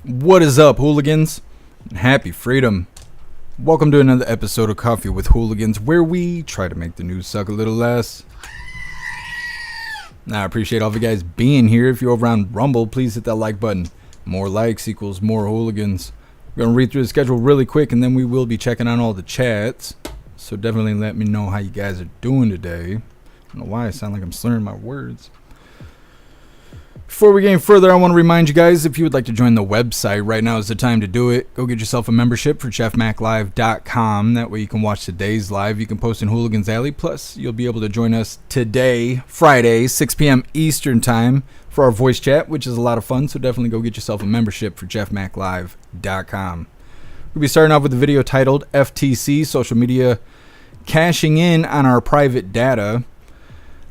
What is up, hooligans? Happy freedom. Welcome to another episode of Coffee with Hooligans, where we try to make the news suck a little less. Now, I appreciate all of you guys being here. If you're over on Rumble, please hit that like button. More likes equals more hooligans. We're going to read through the schedule really quick, and then we will be checking on all the chats. So definitely let me know how you guys are doing today. I don't know why I sound like I'm slurring my words. Before we get any further, I want to remind you guys, if you would like to join the website, right now is the time to do it. Go get yourself a membership for jeffmaclive.com. That way you can watch today's live. You can post in Hooligans Alley. Plus, you'll be able to join us today, Friday, 6 p.m. Eastern Time, for our voice chat, which is a lot of fun. So definitely go get yourself a membership for jeffmaclive.com. We'll be starting off with a video titled FTC, Social Media Cashing In on Our Private Data.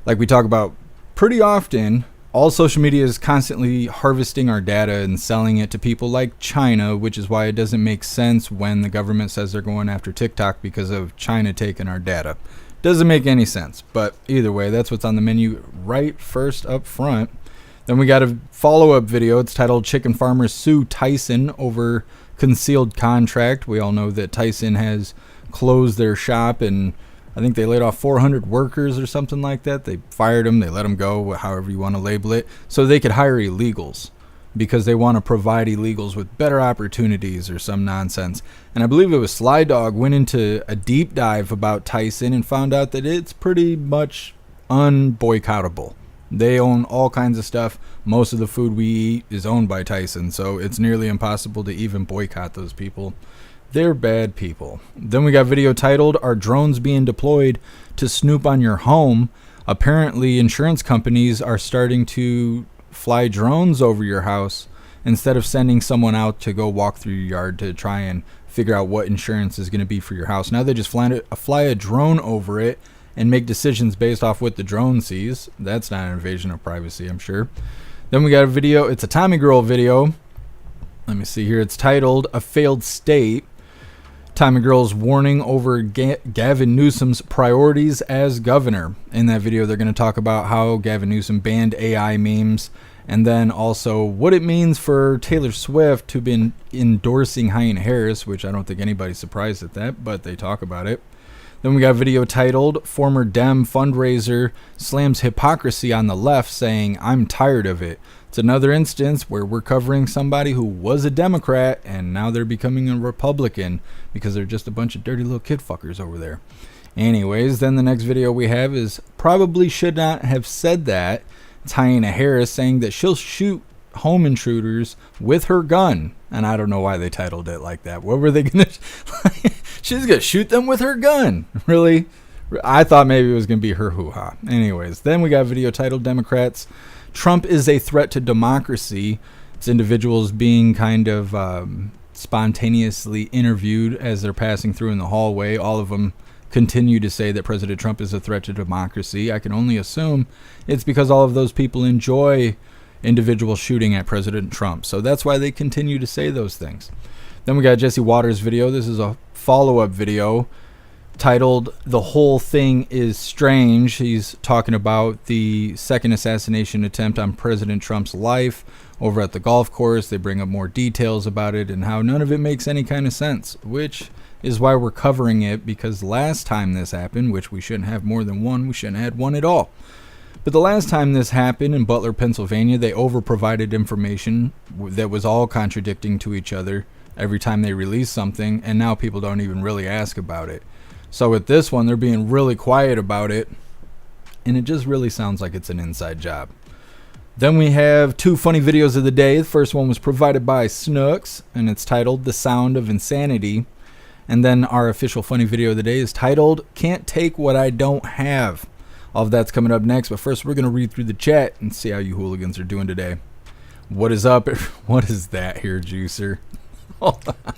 Like we talk about pretty often, all social media is constantly harvesting our data and selling it to people like China, which is why it doesn't make sense when the government says they're going after TikTok because of China taking our data. Doesn't make any sense, but either way, that's what's on the menu right first up front. Then we got a follow-up video. It's titled Chicken Farmers Sue Tyson Over Concealed Contract. We all know that Tyson has closed their shop, and I think they laid off 400 workers or something like that. They fired them. They let them go, however you want to label it, so they could hire illegals because they want to provide illegals with better opportunities or some nonsense. And I believe it was Sly Dog went into a deep dive about Tyson and found out that it's pretty much unboycottable. They own all kinds of stuff. Most of the food we eat is owned by Tyson, so it's nearly impossible to even boycott those people. They're bad people. Then we got video titled, Are Drones Being Deployed to Snoop on Your Home? Apparently, insurance companies are starting to fly drones over your house instead of sending someone out to go walk through your yard to try and figure out what insurance is going to be for your house. Now they just fly a drone over it and make decisions based off what the drone sees. That's not an invasion of privacy, I'm sure. Then we got a video. It's a Tommy Girl video. Let me see here. It's titled, A Failed State. Tommy Girl's warning over Gavin Newsom's priorities as governor. In that video, they're going to talk about how Gavin Newsom banned AI memes, and then also what it means for Taylor Swift to be endorsing Hyena Harris, which I don't think anybody's surprised at that, but they talk about it. Then we got a video titled, Former Dem Fundraiser Slams Hypocrisy on the Left, saying, I'm tired of it. It's another instance where we're covering somebody who was a Democrat and now they're becoming a Republican because they're just a bunch of dirty little kid fuckers over there. Anyways, then the next video we have is probably should not have said that. It's Hyena Harris saying that she'll shoot home intruders with her gun. And I don't know why they titled it like that. What were they going to... She's going to shoot them with her gun. Really? I thought maybe it was going to be her hoo-ha. Anyways, then we got a video titled Democrats Trump is a Threat to Democracy. It's individuals being kind of spontaneously interviewed as they're passing through in the hallway. All of them continue to say that President Trump is a threat to democracy. I can only assume it's because all of those people enjoy individuals shooting at President Trump. So that's why they continue to say those things. Then we got Jesse Waters' video. This is a follow-up video titled The Whole Thing is Strange. He's talking about the second assassination attempt on President Trump's life over at the golf course. They bring up more details about it and how none of it makes any kind of sense, which is why we're covering it, because last time this happened, which we shouldn't have more than one, we shouldn't have had one at all. But the last time this happened in Butler, Pennsylvania, they over-provided information that was all contradicting to each other every time they released something, and now people don't even really ask about it. So with this one, they're being really quiet about it, and it just really sounds like it's an inside job. Then we have two funny videos of the day. The first one was provided by Snooks, and it's titled The Sound of Insanity. And then our official funny video of the day is titled Can't Take What I Don't Have. All of that's coming up next, but first we're going to read through the chat and see how you hooligans are doing today. What is up? What is that here, Juicer? Hold on.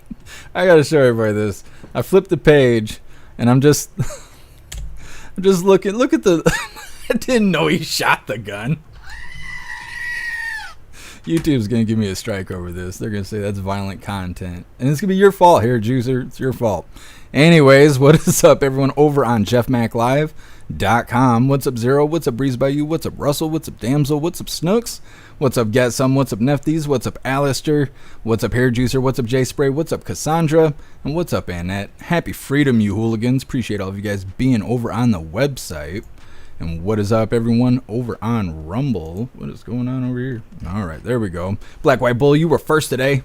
I got to show everybody this. I flipped the page. And I'm just looking. Look at the... I didn't know he shot the gun. YouTube's going to give me a strike over this. They're going to say that's violent content. And it's going to be your fault here, Juicer. It's your fault. Anyways, what is up, everyone, over on jeffmaclive.com. What's up, Zero? What's up, Breeze by You? What's up, Russell? What's up, Damsel? What's up, Snooks? What's up, Get Some? What's up, Nefties? What's up, Alistair? What's up, Hair Juicer? What's up, J Spray? What's up, Cassandra? And what's up, Annette? Happy freedom, you hooligans. Appreciate all of you guys being over on the website. And what is up, everyone, over on Rumble? What is going on over here? All right, there we go. Black White Bull, you were first today.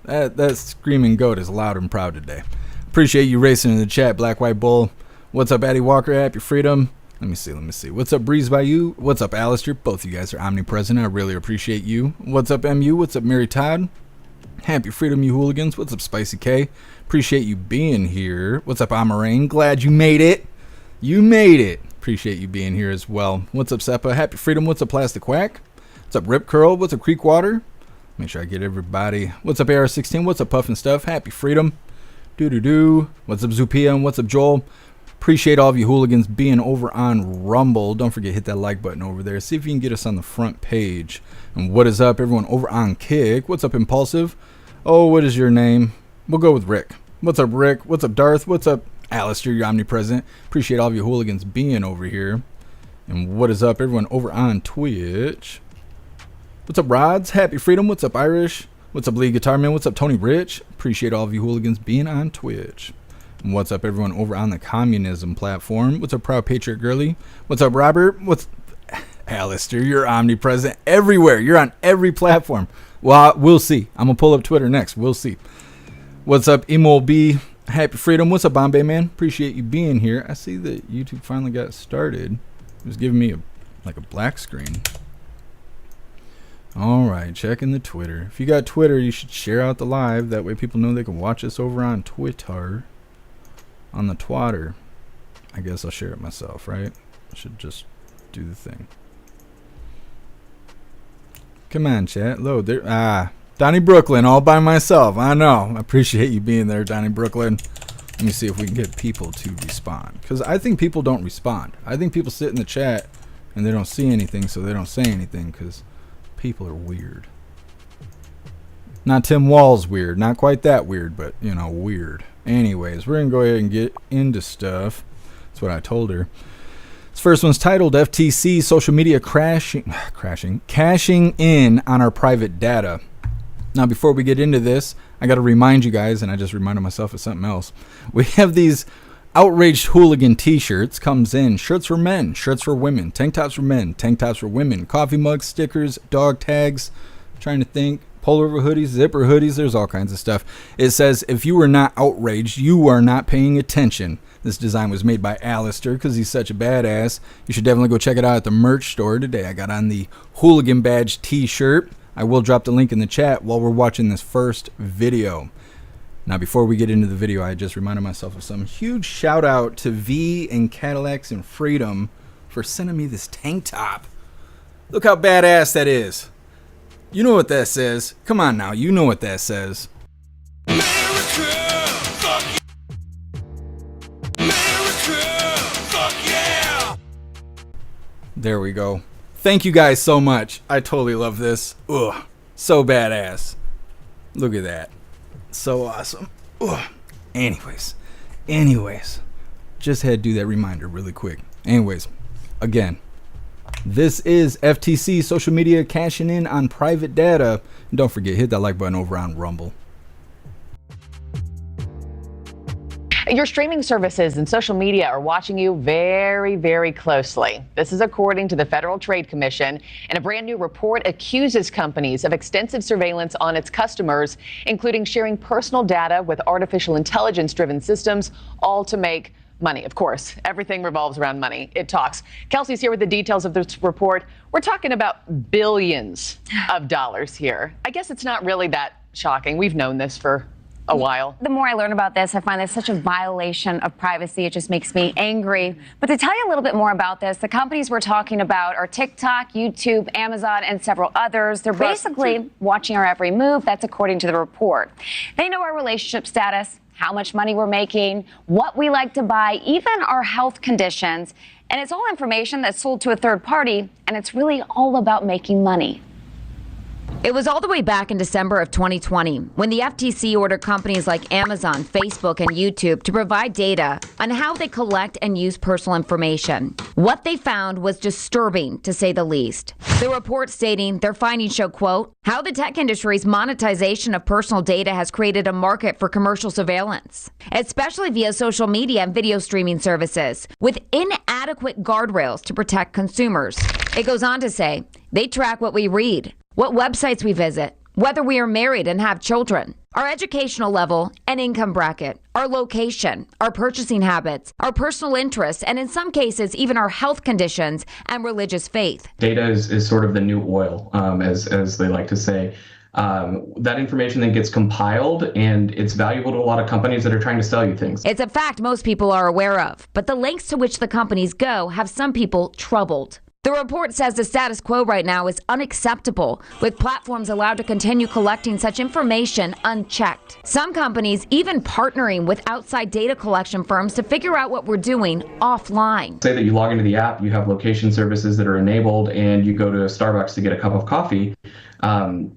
That screaming goat is loud and proud today. Appreciate you racing in the chat, Black White Bull. What's up, Addie Walker? Happy freedom. Let me see. What's up, Breeze by You? What's up, Alistair? Both of you guys are omnipresent. I really appreciate you. What's up, MU? What's up, Mary Todd? Happy freedom, you hooligans. What's up, Spicy K? Appreciate you being here. What's up, Amarain? Glad you made it. You made it. Appreciate you being here as well. What's up, Seppa? Happy freedom. What's up, Plastic Quack? What's up, Rip Curl? What's up, Creek Water? Make sure I get everybody. What's up, AR16? What's up, Puff and Stuff? Happy freedom. Doo-doo-doo. What's up, Zupia? And what's up, Joel? Appreciate all of you hooligans being over on Rumble. Don't forget, hit that like button over there. See if you can get us on the front page. And what is up, everyone, over on Kick? What's up, Impulsive? Oh, what is your name? We'll go with Rick. What's up, Rick? What's up, Darth? What's up, Alistair? You're omnipresent. Appreciate all of you hooligans being over here. And what is up, everyone, over on Twitch? What's up, Rods? Happy freedom. What's up, Irish? What's up, Lee Guitar Man? What's up, Tony Rich? Appreciate all of you hooligans being on Twitch. And what's up, everyone, over on the communism platform? What's up, Proud Patriot Girly? What's up, Robert? What's Alistair? You're omnipresent everywhere. You're on every platform. Well, we'll see. I'm going to pull up Twitter next. We'll see. What's up, Emo B? Happy freedom. What's up, Bombay Man? Appreciate you being here. I see that YouTube finally got started. It was giving me a black screen. All right, checking the Twitter. If you got Twitter, you should share out the live. That way people know they can watch us over on Twitter. On the twatter. I guess I'll share it myself, right? I should just do the thing. Come on, chat. Load there. Donnie Brooklyn, all by myself. I know. I appreciate you being there, Donnie Brooklyn. Let me see if we can get people to respond. Because I think people don't respond. I think people sit in the chat and they don't see anything, so they don't say anything because people are weird. Not Tim Wall's weird. Not quite that weird, but, you know, weird. Anyways, we're going to go ahead and get into stuff. That's what I told her. This first one's titled FTC Social Media Cashing in on Our Private Data. Now, before we get into this, I got to remind you guys, and I just reminded myself of something else. We have these outraged hooligan t-shirts. Comes in shirts for men, shirts for women, tank tops for men, tank tops for women, coffee mugs, stickers, dog tags. I'm trying to think. Pullover hoodies, zipper hoodies, there's all kinds of stuff. It says, if you were not outraged, you are not paying attention. This design was made by Alistair because he's such a badass. You should definitely go check it out at the merch store today. I got on the Hooligan Badge t-shirt. I will drop the link in the chat while we're watching this first video. Now, before we get into the video, I just reminded myself of some huge shout out to V and Cadillacs and Freedom for sending me this tank top. Look how badass that is. You know what that says. Come on now, you know what that says. America, fuck yeah. America, fuck yeah. There we go. Thank you guys so much. I totally love this. Ugh, so badass. Look at that. So awesome. Ugh. Anyways, just had to do that reminder really quick. Anyways, again, this is FTC social media cashing in on private data. And don't forget, hit that like button over on Rumble. Your streaming services and social media are watching you very, very closely. This is according to the Federal Trade Commission, and a brand new report accuses companies of extensive surveillance on its customers, including sharing personal data with artificial intelligence-driven systems, all to make money. Of course, everything revolves around money. It talks. Kelsey's here with the details of this report. We're talking about billions of dollars here. I guess it's not really that shocking. We've known this for a while. The more I learn about this, I find this such a violation of privacy. It just makes me angry. But to tell you a little bit more about this, the companies we're talking about are TikTok, YouTube, Amazon, and several others. They're basically watching our every move. That's according to the report. They know our relationship status, how much money we're making, what we like to buy, even our health conditions. And it's all information that's sold to a third party, and it's really all about making money. It was all the way back in December of 2020 when the FTC ordered companies like Amazon, Facebook, and YouTube to provide data on how they collect and use personal information. What they found was disturbing, to say the least. The report stating their findings show, quote, how the tech industry's monetization of personal data has created a market for commercial surveillance, especially via social media and video streaming services, with inadequate guardrails to protect consumers. It goes on to say, they track what we read, what websites we visit, whether we are married and have children, our educational level and income bracket, our location, our purchasing habits, our personal interests, and in some cases, even our health conditions and religious faith. Data is sort of the new oil, as they like to say. That information then gets compiled, and it's valuable to a lot of companies that are trying to sell you things. It's a fact most people are aware of, but the lengths to which the companies go have some people troubled. The report says the status quo right now is unacceptable, with platforms allowed to continue collecting such information unchecked. Some companies even partnering with outside data collection firms to figure out what we're doing offline. Say that you log into the app, you have location services that are enabled, and you go to Starbucks to get a cup of coffee.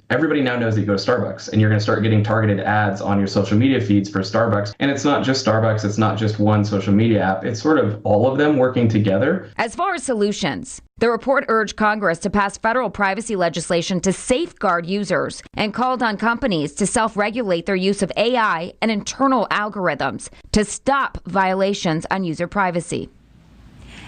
Everybody now knows that you go to Starbucks, and you're going to start getting targeted ads on your social media feeds for Starbucks. And it's not just Starbucks, it's not just one social media app, it's sort of all of them working together. As far as solutions, the report urged Congress to pass federal privacy legislation to safeguard users and called on companies to self-regulate their use of AI and internal algorithms to stop violations on user privacy.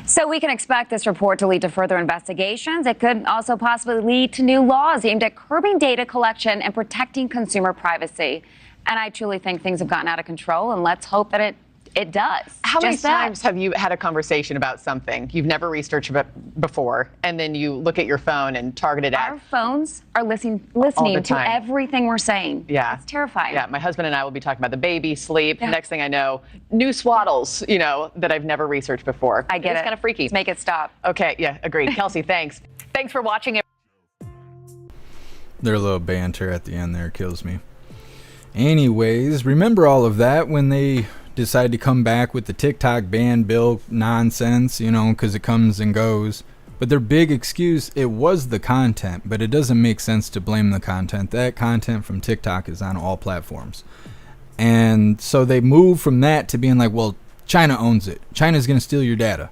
So we can expect this report to lead to further investigations. It could also possibly lead to new laws aimed at curbing data collection and protecting consumer privacy. And I truly think things have gotten out of control, and let's hope that it does. How many times have you had a conversation about something you've never researched before, and then you look at your phone and targeted ads? Our phones are listening to everything we're saying. Yeah. It's terrifying. Yeah, my husband and I will be talking about the baby, sleep. Yeah. Next thing I know, new swaddles, that I've never researched before. I get it. It's kind of freaky. Let's make it stop. Okay, yeah, agreed. Kelsey, thanks. Thanks for watching. Their little banter at the end there kills me. Anyways, remember all of that when they decide to come back with the TikTok ban bill nonsense, because it comes and goes. But their big excuse, it was the content, but it doesn't make sense to blame the content. That content from TikTok is on all platforms. And so they move from that to being like, well, China owns it. China's going to steal your data.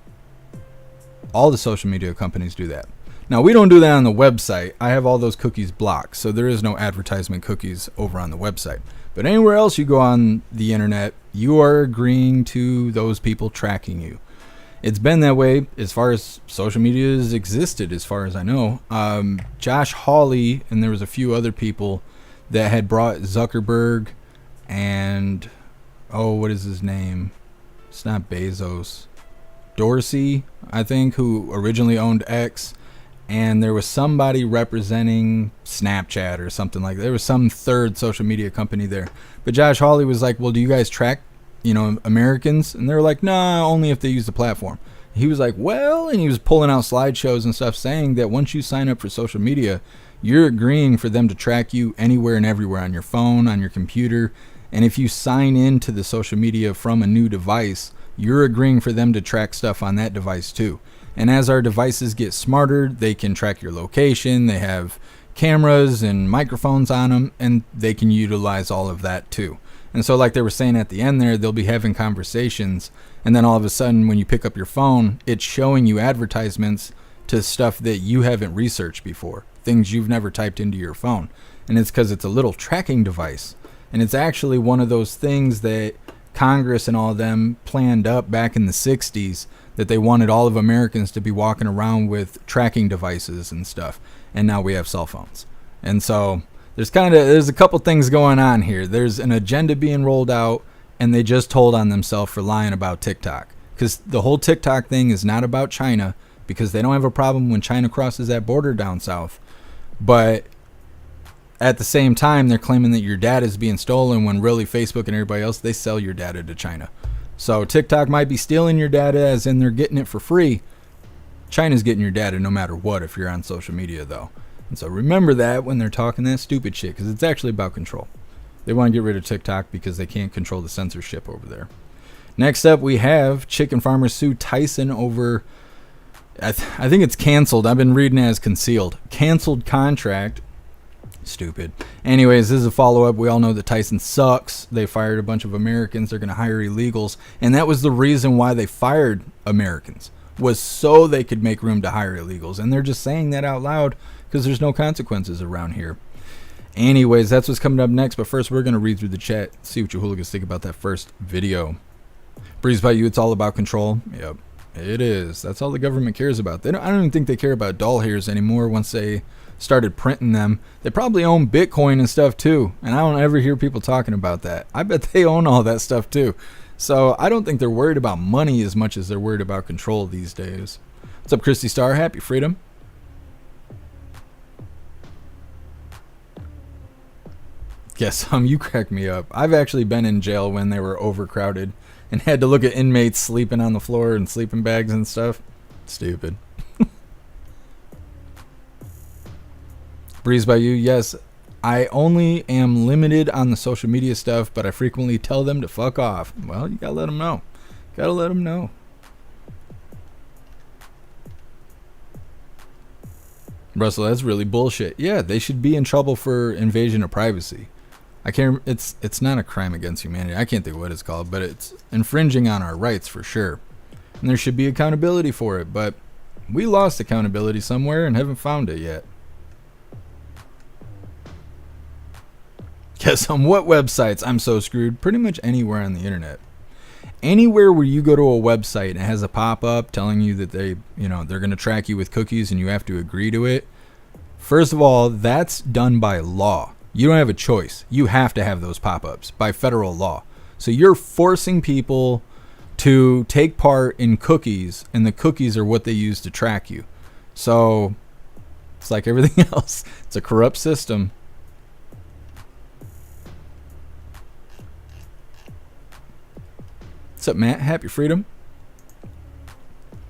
All the social media companies do that. Now, we don't do that on the website. I have all those cookies blocked, so there is no advertisement cookies over on the website. But anywhere else you go on the internet, you are agreeing to those people tracking you. It's been that way as far as social media has existed, as far as I know. Josh Hawley, and there was a few other people that had brought Zuckerberg and, what is his name? It's not Bezos. Dorsey, I think, who originally owned X. And there was somebody representing Snapchat or something like that. There was some third social media company there. But Josh Hawley was like, well, do you guys track, Americans? And they were like, nah, only if they use the platform. He was like, well, and he was pulling out slideshows and stuff saying that once you sign up for social media, you're agreeing for them to track you anywhere and everywhere on your phone, on your computer. And if you sign into the social media from a new device, you're agreeing for them to track stuff on that device too. And as our devices get smarter, they can track your location. They have cameras and microphones on them, and they can utilize all of that too. And so like they were saying at the end there, they'll be having conversations, and then all of a sudden when you pick up your phone, it's showing you advertisements to stuff that you haven't researched before, things you've never typed into your phone. And it's because it's a little tracking device. And it's actually one of those things that Congress and all of them planned up back in the 60s, that they wanted all of Americans to be walking around with tracking devices and stuff. And now we have cell phones. And so there's a couple things going on here. There's an agenda being rolled out, and they just told on themselves for lying about TikTok. Because the whole TikTok thing is not about China, because they don't have a problem when China crosses that border down south. But at the same time, they're claiming that your data is being stolen, when really Facebook and everybody else, they sell your data to China. So TikTok might be stealing your data, as in they're getting it for free. China's getting your data no matter what if you're on social media, though. And so remember that when they're talking that stupid shit, because it's actually about control. They want to get rid of TikTok because they can't control the censorship over there. Next up, we have chicken farmers sue Tyson over I think it's canceled. I've been reading it as concealed. Canceled contract. Stupid. Anyways, this is a follow-up. We all know that Tyson sucks. They fired a bunch of Americans. They're going to hire illegals. And that was the reason why they fired Americans, was so they could make room to hire illegals. And they're just saying that out loud because there's no consequences around here. Anyways, that's what's coming up next. But first, we're going to read through the chat, see what you hooligans think about that first video. Breeze by you, it's all about control. Yep, it is. That's all the government cares about. I don't even think they care about doll hairs anymore once they started printing them. They probably own Bitcoin and stuff too, and I don't ever hear people talking about that. I bet they own all that stuff too. So I don't think they're worried about money as much as they're worried about control these days. What's up, Christy Star? Happy freedom. Yes, you crack me up. I've actually been in jail when they were overcrowded and had to look at inmates sleeping on the floor in sleeping bags and stuff. Stupid. Breeze by you, yes, I only am limited on the social media stuff, but I frequently tell them to fuck off. Well, you gotta let them know. Gotta let them know. Russell, that's really bullshit. Yeah, they should be in trouble for invasion of privacy. I can't. It's not a crime against humanity. I can't think of what it's called, but it's infringing on our rights for sure. And there should be accountability for it, but we lost accountability somewhere and haven't found it yet. Guess on what websites I'm so screwed? Pretty much anywhere on the internet. Anywhere where you go to a website and it has a pop-up telling you that they're going to track you with cookies and you have to agree to it. First of all, that's done by law. You don't have a choice. You have to have those pop-ups by federal law. So you're forcing people to take part in cookies, and the cookies are what they use to track you. So it's like everything else. It's a corrupt system. What's up, Matt? Happy freedom.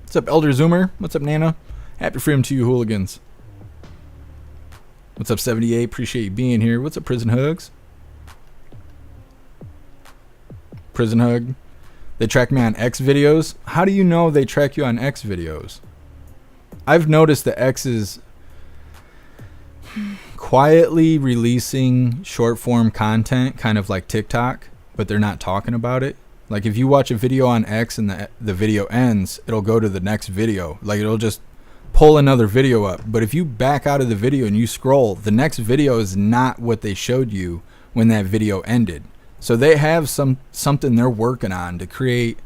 What's up, Elder Zoomer? What's up, Nana? Happy freedom to you, hooligans. What's up, 78? Appreciate you being here. What's up, Prison Hugs? Prison Hug. They track me on X videos. How do you know they track you on X videos? I've noticed that X is quietly releasing short form content, kind of like TikTok, but they're not talking about it. Like if you watch a video on X and the video ends, it'll go to the next video. Like it'll just pull another video up. But if you back out of the video and you scroll, the next video is not what they showed you when that video ended. So they have something they're working on to create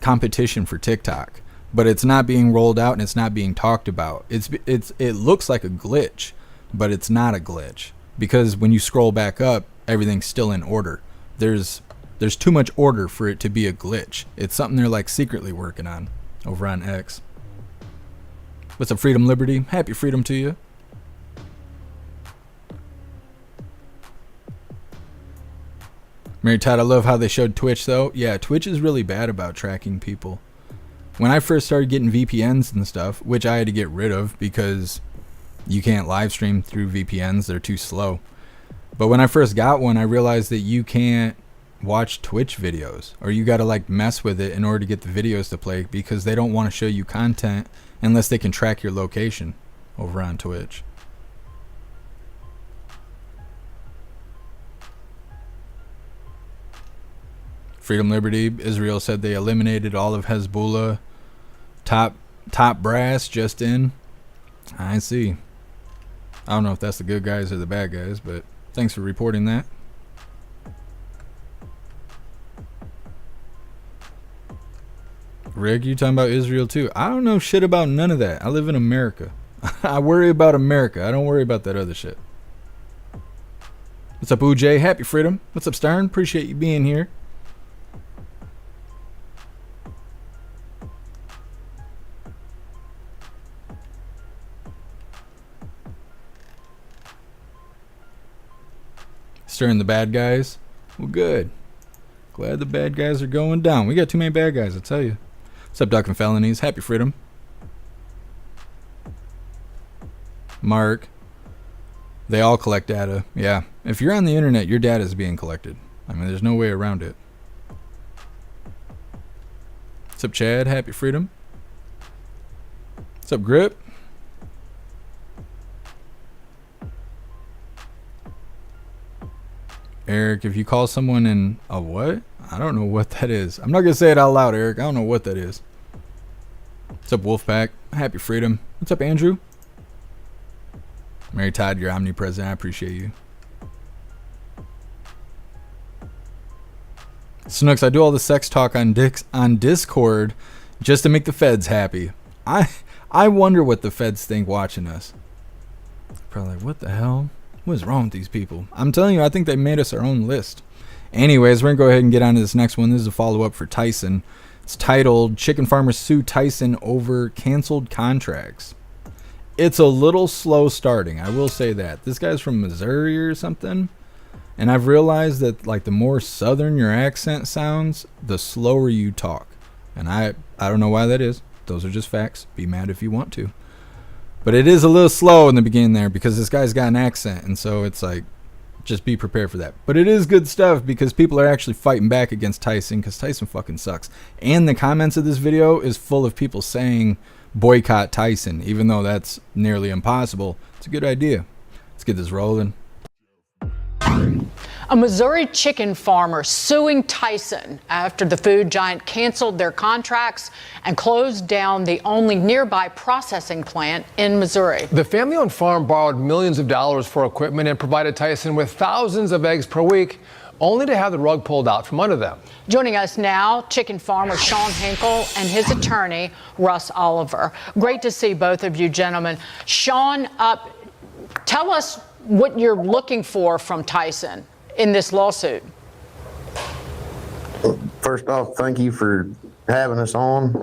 competition for TikTok, but it's not being rolled out and it's not being talked about. It looks like a glitch, but it's not a glitch, because when you scroll back up, everything's still in order. There's too much order for it to be a glitch. It's something they're like secretly working on over on X. What's up, Freedom Liberty? Happy freedom to you. Mary Todd, I love how they showed Twitch though. Yeah, Twitch is really bad about tracking people. When I first started getting VPNs and stuff, which I had to get rid of because you can't live stream through VPNs, they're too slow. But when I first got one, I realized that you can't watch Twitch videos, or you got to like mess with it in order to get the videos to play, because they don't want to show you content unless they can track your location over on Twitch. Freedom Liberty, Israel said they eliminated all of Hezbollah top brass just in. I see. I don't know if that's the good guys or the bad guys, but thanks for reporting that. Rick, you talking about Israel too? I don't know shit about none of that. I live in America. I worry about America. I don't worry about that other shit. What's up, UJ? Happy freedom. What's up, Stern? Appreciate you being here. Stern, the bad guys? Well, good. Glad the bad guys are going down. We got too many bad guys, I tell you. What's up, Duck and Felonies? Happy freedom. Mark. They all collect data. Yeah. If you're on the internet, your data is being collected. I mean, there's no way around it. What's up, Chad? Happy freedom. What's up, Grip? Eric, if you call someone in a what? I don't know what that is. I'm not going to say it out loud, Eric. I don't know what that is. What's up, Wolfpack? Happy Freedom. What's up, Andrew? Mary Todd, you're omnipresent. I appreciate you. Snooks, I do all the sex talk on Discord just to make the feds happy. I wonder what the feds think watching us. Probably like, what the hell? What is wrong with these people? I'm telling you, I think they made us our own list. Anyways, we're going to go ahead and get on to this next one. This is a follow-up for Tyson. It's titled, Chicken Farmers Sue Tyson Over Canceled Contracts. It's a little slow starting, I will say that. This guy's from Missouri or something. And I've realized that like the more southern your accent sounds, the slower you talk. And I don't know why that is. Those are just facts. Be mad if you want to. But it is a little slow in the beginning there because this guy's got an accent. And so it's like, just be prepared for that. But it is good stuff because people are actually fighting back against Tyson because Tyson fucking sucks. And the comments of this video is full of people saying boycott Tyson, even though that's nearly impossible. It's a good idea. Let's get this rolling. A Missouri chicken farmer suing Tyson after the food giant canceled their contracts and closed down the only nearby processing plant in Missouri. The family-owned farm borrowed millions of dollars for equipment and provided Tyson with thousands of eggs per week, only to have the rug pulled out from under them. Joining us now, chicken farmer Sean Hinkle and his attorney, Russ Oliver. Great to see both of you gentlemen. Sean, tell us what you're looking for from Tyson in this lawsuit. First off, thank you for having us on.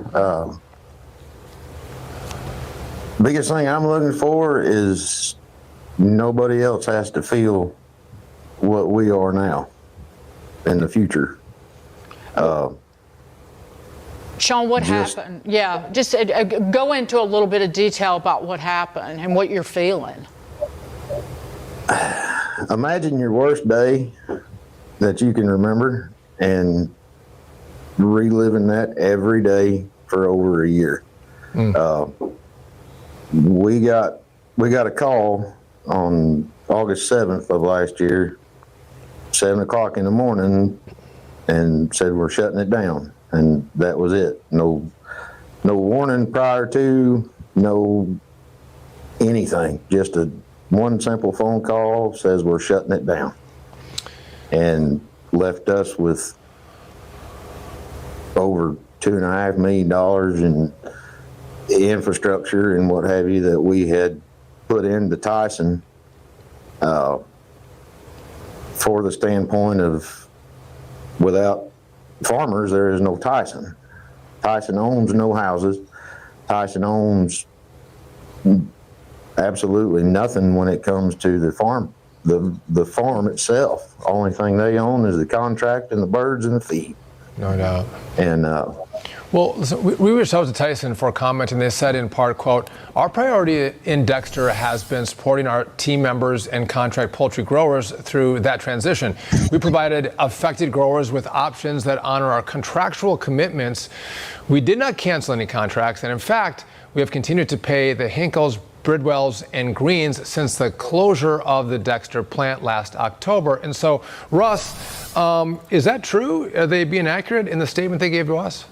Biggest thing I'm looking for is nobody else has to feel what we are now in the future. Sean, what happened? Yeah, just go into a little bit of detail about what happened and what you're feeling. Imagine your worst day that you can remember and reliving that every day for over a year. We got a call on August 7th of last year, 7 o'clock in the morning, and said we're shutting it down. And that was it. No warning prior to, no anything. Just one simple phone call says we're shutting it down, and left us with over $2.5 million in infrastructure and what have you that we had put into Tyson for the standpoint of without farmers, there is no Tyson. Tyson owns no houses. Tyson owns absolutely nothing when it comes to the farm, the farm itself. Only thing they own is the contract and the birds and the feed. No doubt. And well, listen, we reached out to Tyson for a comment, and they said in part, quote, "Our priority in Dexter has been supporting our team members and contract poultry growers through that transition. We provided affected growers with options that honor our contractual commitments. We did not cancel any contracts, and in fact, we have continued to pay the Hinkles, Bridwells, and Greens since the closure of the Dexter plant last October." And so, Russ, is that true? Are they being accurate in the statement they gave to us?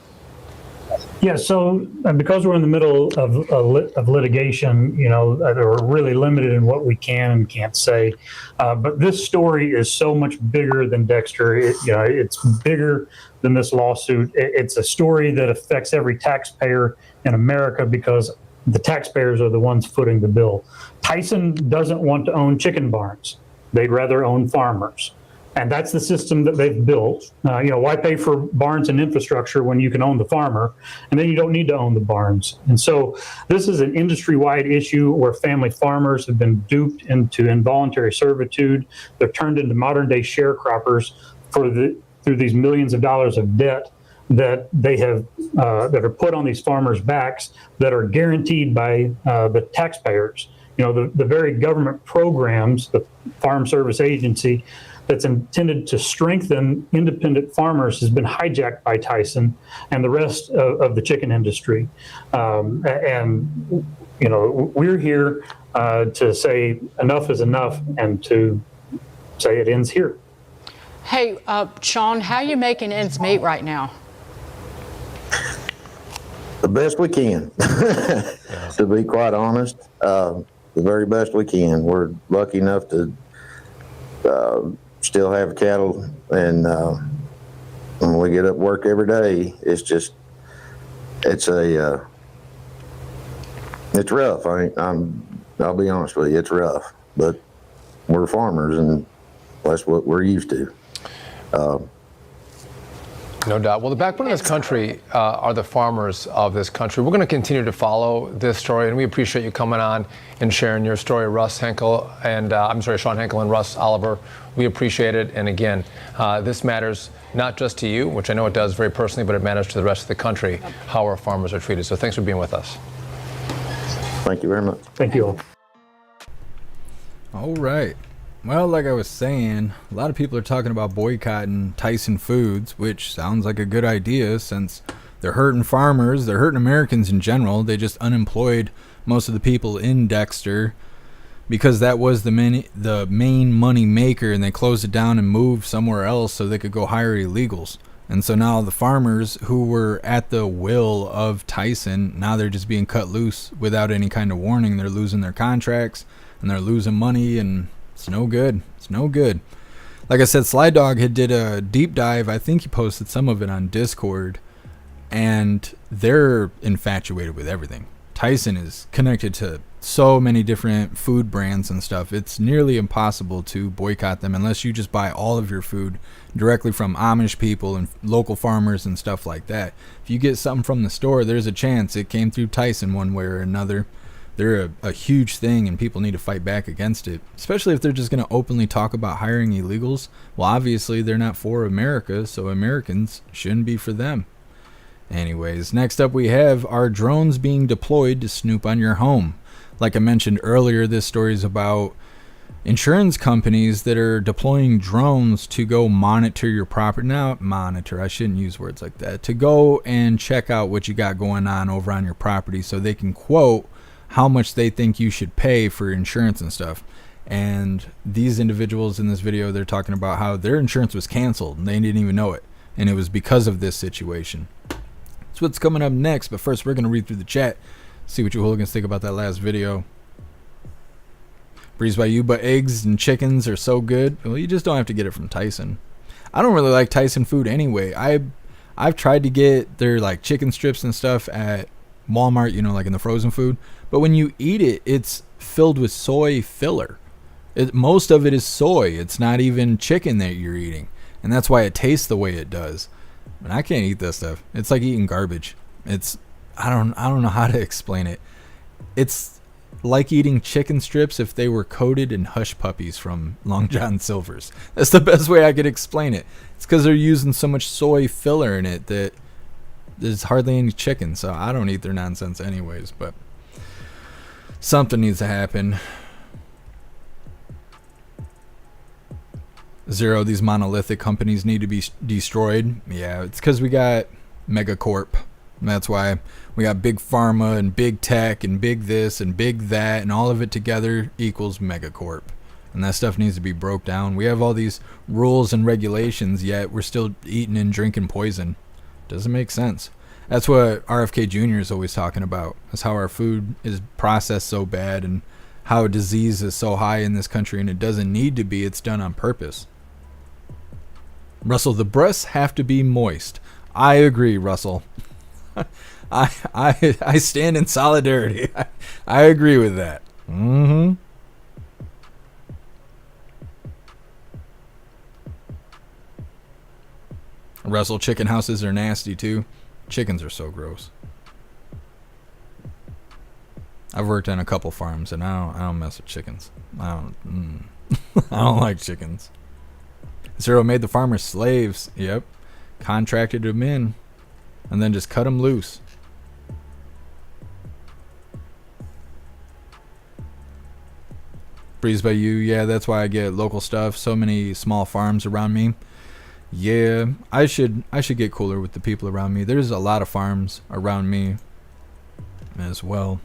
Yeah, so because we're in the middle of litigation, we're really limited in what we can and can't say. But this story is so much bigger than Dexter. It's bigger than this lawsuit. It's a story that affects every taxpayer in America because the taxpayers are the ones footing the bill. Tyson doesn't want to own chicken barns. They'd rather own farmers. And that's the system that they've built. Why pay for barns and infrastructure when you can own the farmer, and then you don't need to own the barns? And so this is an industry-wide issue where family farmers have been duped into involuntary servitude. They're turned into modern-day sharecroppers through these millions of dollars of debt that they have that are put on these farmers' backs that are guaranteed by the taxpayers. The very government programs, the Farm Service Agency, that's intended to strengthen independent farmers has been hijacked by Tyson and the rest of the chicken industry. And, you know, we're here to say enough is enough and to say it ends here. Hey, Sean, how are you making ends meet right now? The best we can, to be quite honest, the very best we can. We're lucky enough to still have cattle, and when we get up work every day, it's rough. I'll be honest with you, it's rough, but we're farmers, and that's what we're used to. No doubt. Well, the backbone of this country are the farmers of this country. We're going to continue to follow this story, and we appreciate you coming on and sharing your story, Sean Henkel and Russ Oliver. We appreciate it. And again, this matters not just to you, which I know it does very personally, but it matters to the rest of the country, how our farmers are treated. So thanks for being with us. Thank you very much. Thank you all. All right. Well, like I was saying, a lot of people are talking about boycotting Tyson Foods, which sounds like a good idea since they're hurting farmers, they're hurting Americans in general. They just unemployed most of the people in Dexter because that was the main money maker, and they closed it down and moved somewhere else so they could go hire illegals. And so now the farmers who were at the will of Tyson, now they're just being cut loose without any kind of warning. They're losing their contracts and they're losing money, and it's no good. It's no good. Like I said, Sly Dog had did a deep dive. I think he posted some of it on Discord, and they're infatuated with everything. Tyson is connected to so many different food brands and stuff. It's nearly impossible to boycott them unless you just buy all of your food directly from Amish people and local farmers and stuff like that. If you get something from the store, there's a chance it came through Tyson one way or another. They're a huge thing, and people need to fight back against it, especially if they're just going to openly talk about hiring illegals. Well, obviously they're not for America, so Americans shouldn't be for them. Anyways, next up we have, are drones being deployed to snoop on your home? Like I mentioned earlier, this story is about insurance companies that are deploying drones to go monitor your property. Now, monitor, I shouldn't use words like that. To go and check out what you got going on over on your property so they can quote how much they think you should pay for insurance and stuff. And these individuals in this video, they're talking about how their insurance was canceled and they didn't even know it, and it was because of this situation. That's what's coming up next, but first we're going to read through the chat, see what you hooligans think about that last video. Breeze by you, but eggs and chickens are so good. Well, you just don't have to get it from Tyson. I don't really like Tyson food anyway. I've tried to get their like chicken strips and stuff at Walmart, you know, like in the frozen food, but when you eat it, it's filled with soy filler. Most of it is soy. It's not even chicken that you're eating, and that's why it tastes the way it does. And I can't eat this stuff. It's like eating garbage. I don't know how to explain it. It's like eating chicken strips if they were coated in Hush Puppies from Long John Silver's. That's the best way I could explain it. It's because they're using so much soy filler in it that there's hardly any chicken, so I don't eat their nonsense anyways, but something needs to happen. Zero, these monolithic companies need to be destroyed. Yeah, it's because we got Megacorp. That's why we got big pharma and big tech and big this and big that, and all of it together equals Megacorp. And that stuff needs to be broke down. We have all these rules and regulations, yet we're still eating and drinking poison. Doesn't make sense. That's what RFK Jr. is always talking about, is how our food is processed so bad and how disease is so high in this country, and it doesn't need to be. It's done on purpose. Russell, the breasts have to be moist. I agree, Russell. I stand in solidarity. I agree with that. Mm-hmm. Russell, chicken houses are nasty too. Chickens are so gross. I've worked on a couple farms, and I don't mess with chickens. I don't like chickens. Zero made the farmers slaves. Yep. Contracted them in, and then just cut them loose. Breeze by you. Yeah, that's why I get local stuff. So many small farms around me. Yeah, I should get cooler with the people around me. There's a lot of farms around me as well.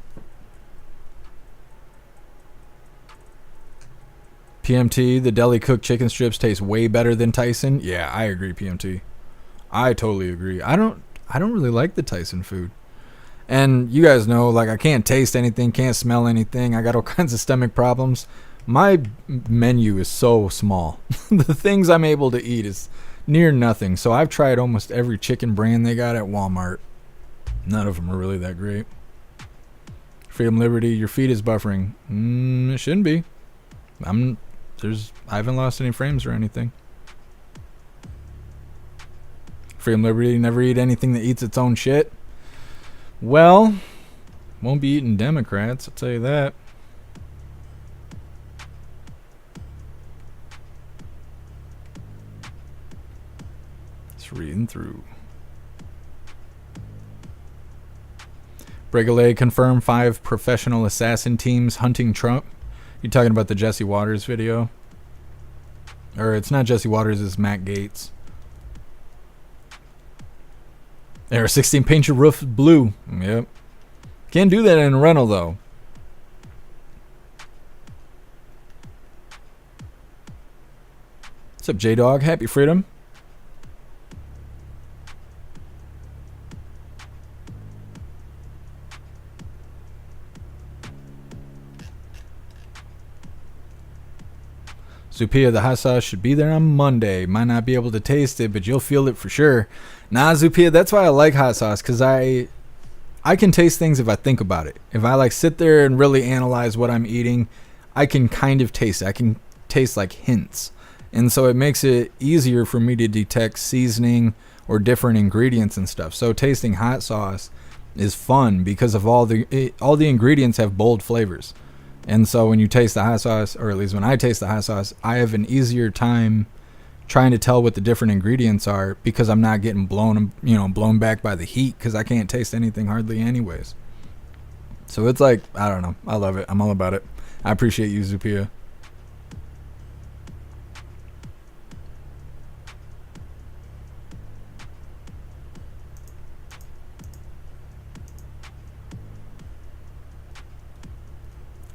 PMT, the deli cooked chicken strips taste way better than Tyson. Yeah, I agree, PMT. I totally agree. I don't really like the Tyson food. And you guys know, like, I can't taste anything, can't smell anything. I got all kinds of stomach problems. My menu is so small. The things I'm able to eat is near nothing. So I've tried almost every chicken brand they got at Walmart. None of them are really that great. Freedom Liberty, your feed is buffering. It shouldn't be. I haven't lost any frames or anything. Freedom Liberty, never eat anything that eats its own shit. Well, won't be eating Democrats, I'll tell you that. Just reading through. Bregalay confirmed 5 professional assassin teams hunting Trump. You talking about the Jesse Waters video? Or it's not Jesse Waters, it's Matt Gaetz. Air 16, paint your roof blue. Yep. Can't do that in a rental though. What's up, J-Dog? Happy freedom. Zupia, the hot sauce should be there on Monday. Might not be able to taste it, but you'll feel it for sure. Nah, Zupia, that's why I like hot sauce, because I can taste things if I think about it. If I like sit there and really analyze what I'm eating, I can kind of taste it. I can taste like hints. And so it makes it easier for me to detect seasoning or different ingredients and stuff. So tasting hot sauce is fun because of all the ingredients have bold flavors. And so when you taste the hot sauce, or at least when I taste the hot sauce, I have an easier time trying to tell what the different ingredients are because I'm not getting blown back by the heat because I can't taste anything hardly anyways. So it's like, I don't know. I love it. I'm all about it. I appreciate you, Zupia.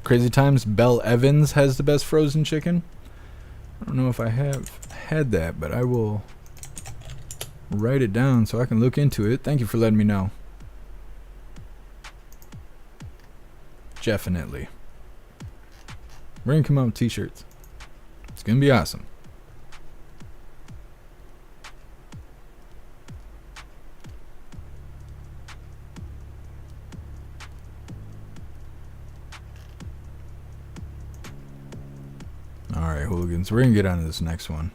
Crazy Times, Bell Evans has the best frozen chicken. I don't know if I have had that, but I will write it down so I can look into it. Thank you for letting me know. Definitely. We're gonna come out with t-shirts. It's gonna be awesome. Alright, hooligans, we're gonna get on to this next one.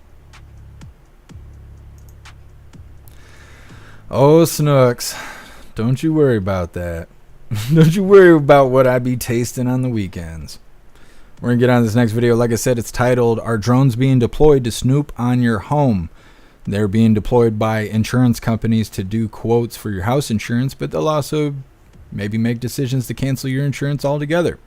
Oh, Snooks, don't you worry about that. Don't you worry about what I be tasting on the weekends. We're gonna get on to this next video. Like I said, it's titled, "Are Drones Being Deployed to Snoop on Your Home?" They're being deployed by insurance companies to do quotes for your house insurance, but they'll also maybe make decisions to cancel your insurance altogether.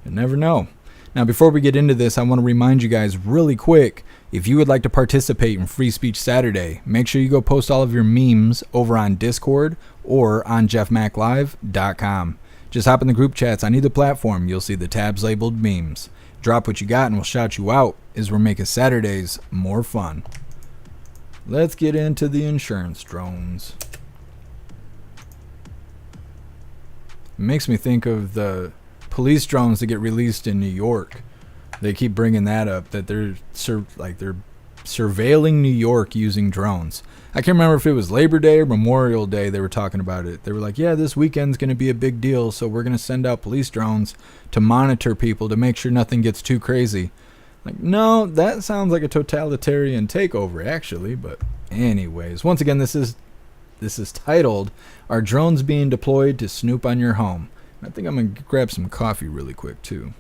You never know. Now, before we get into this, I want to remind you guys really quick, if you would like to participate in Free Speech Saturday, make sure you go post all of your memes over on Discord or on jeffmaclive.com. Just hop in the group chats on either platform. You'll see the tabs labeled memes. Drop what you got and we'll shout you out as we're making Saturdays more fun. Let's get into the insurance drones. It makes me think of the police drones that get released in New York. They keep bringing that up, that they're surveilling New York using drones. I can't remember if it was Labor Day or Memorial Day they were talking about it. They were like, yeah, this weekend's going to be a big deal, so we're going to send out police drones to monitor people to make sure nothing gets too crazy. Like, no, that sounds like a totalitarian takeover, actually. But anyways, once again, this is titled, "Are Drones Being Deployed to Snoop on Your Home?" I think I'm going to grab some coffee really quick, too.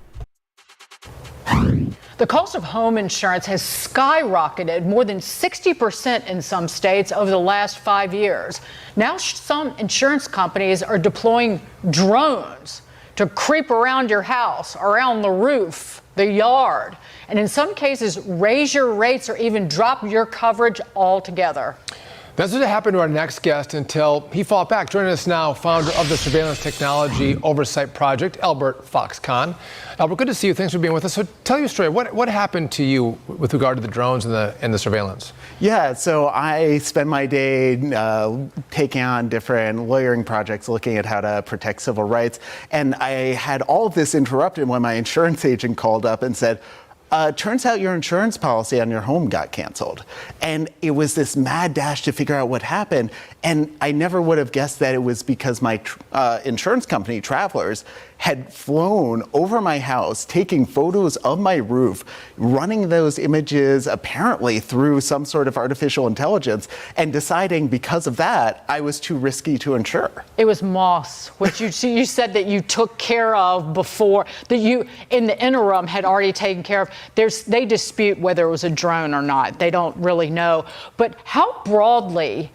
The cost of home insurance has skyrocketed more than 60% in some states over the last 5 years. Now some insurance companies are deploying drones to creep around your house, around the roof, the yard, and in some cases raise your rates or even drop your coverage altogether. That's what happened to our next guest until he fought back. Joining us now, founder of the Surveillance Technology Oversight Project, Albert Foxconn. Albert, good to see you. Thanks for being with us. So tell your story. What happened to you with regard to the drones and the surveillance? Yeah, so I spend my day taking on different lawyering projects, looking at how to protect civil rights. And I had all of this interrupted when my insurance agent called up and said, turns out your insurance policy on your home got canceled. And it was this mad dash to figure out what happened. And I never would have guessed that it was because my insurance company, Travelers, had flown over my house, taking photos of my roof, running those images apparently through some sort of artificial intelligence, and deciding because of that, I was too risky to insure. It was moss, which you said that you took care of before, that you, in the interim, had already taken care of. They dispute whether it was a drone or not. They don't really know. But how broadly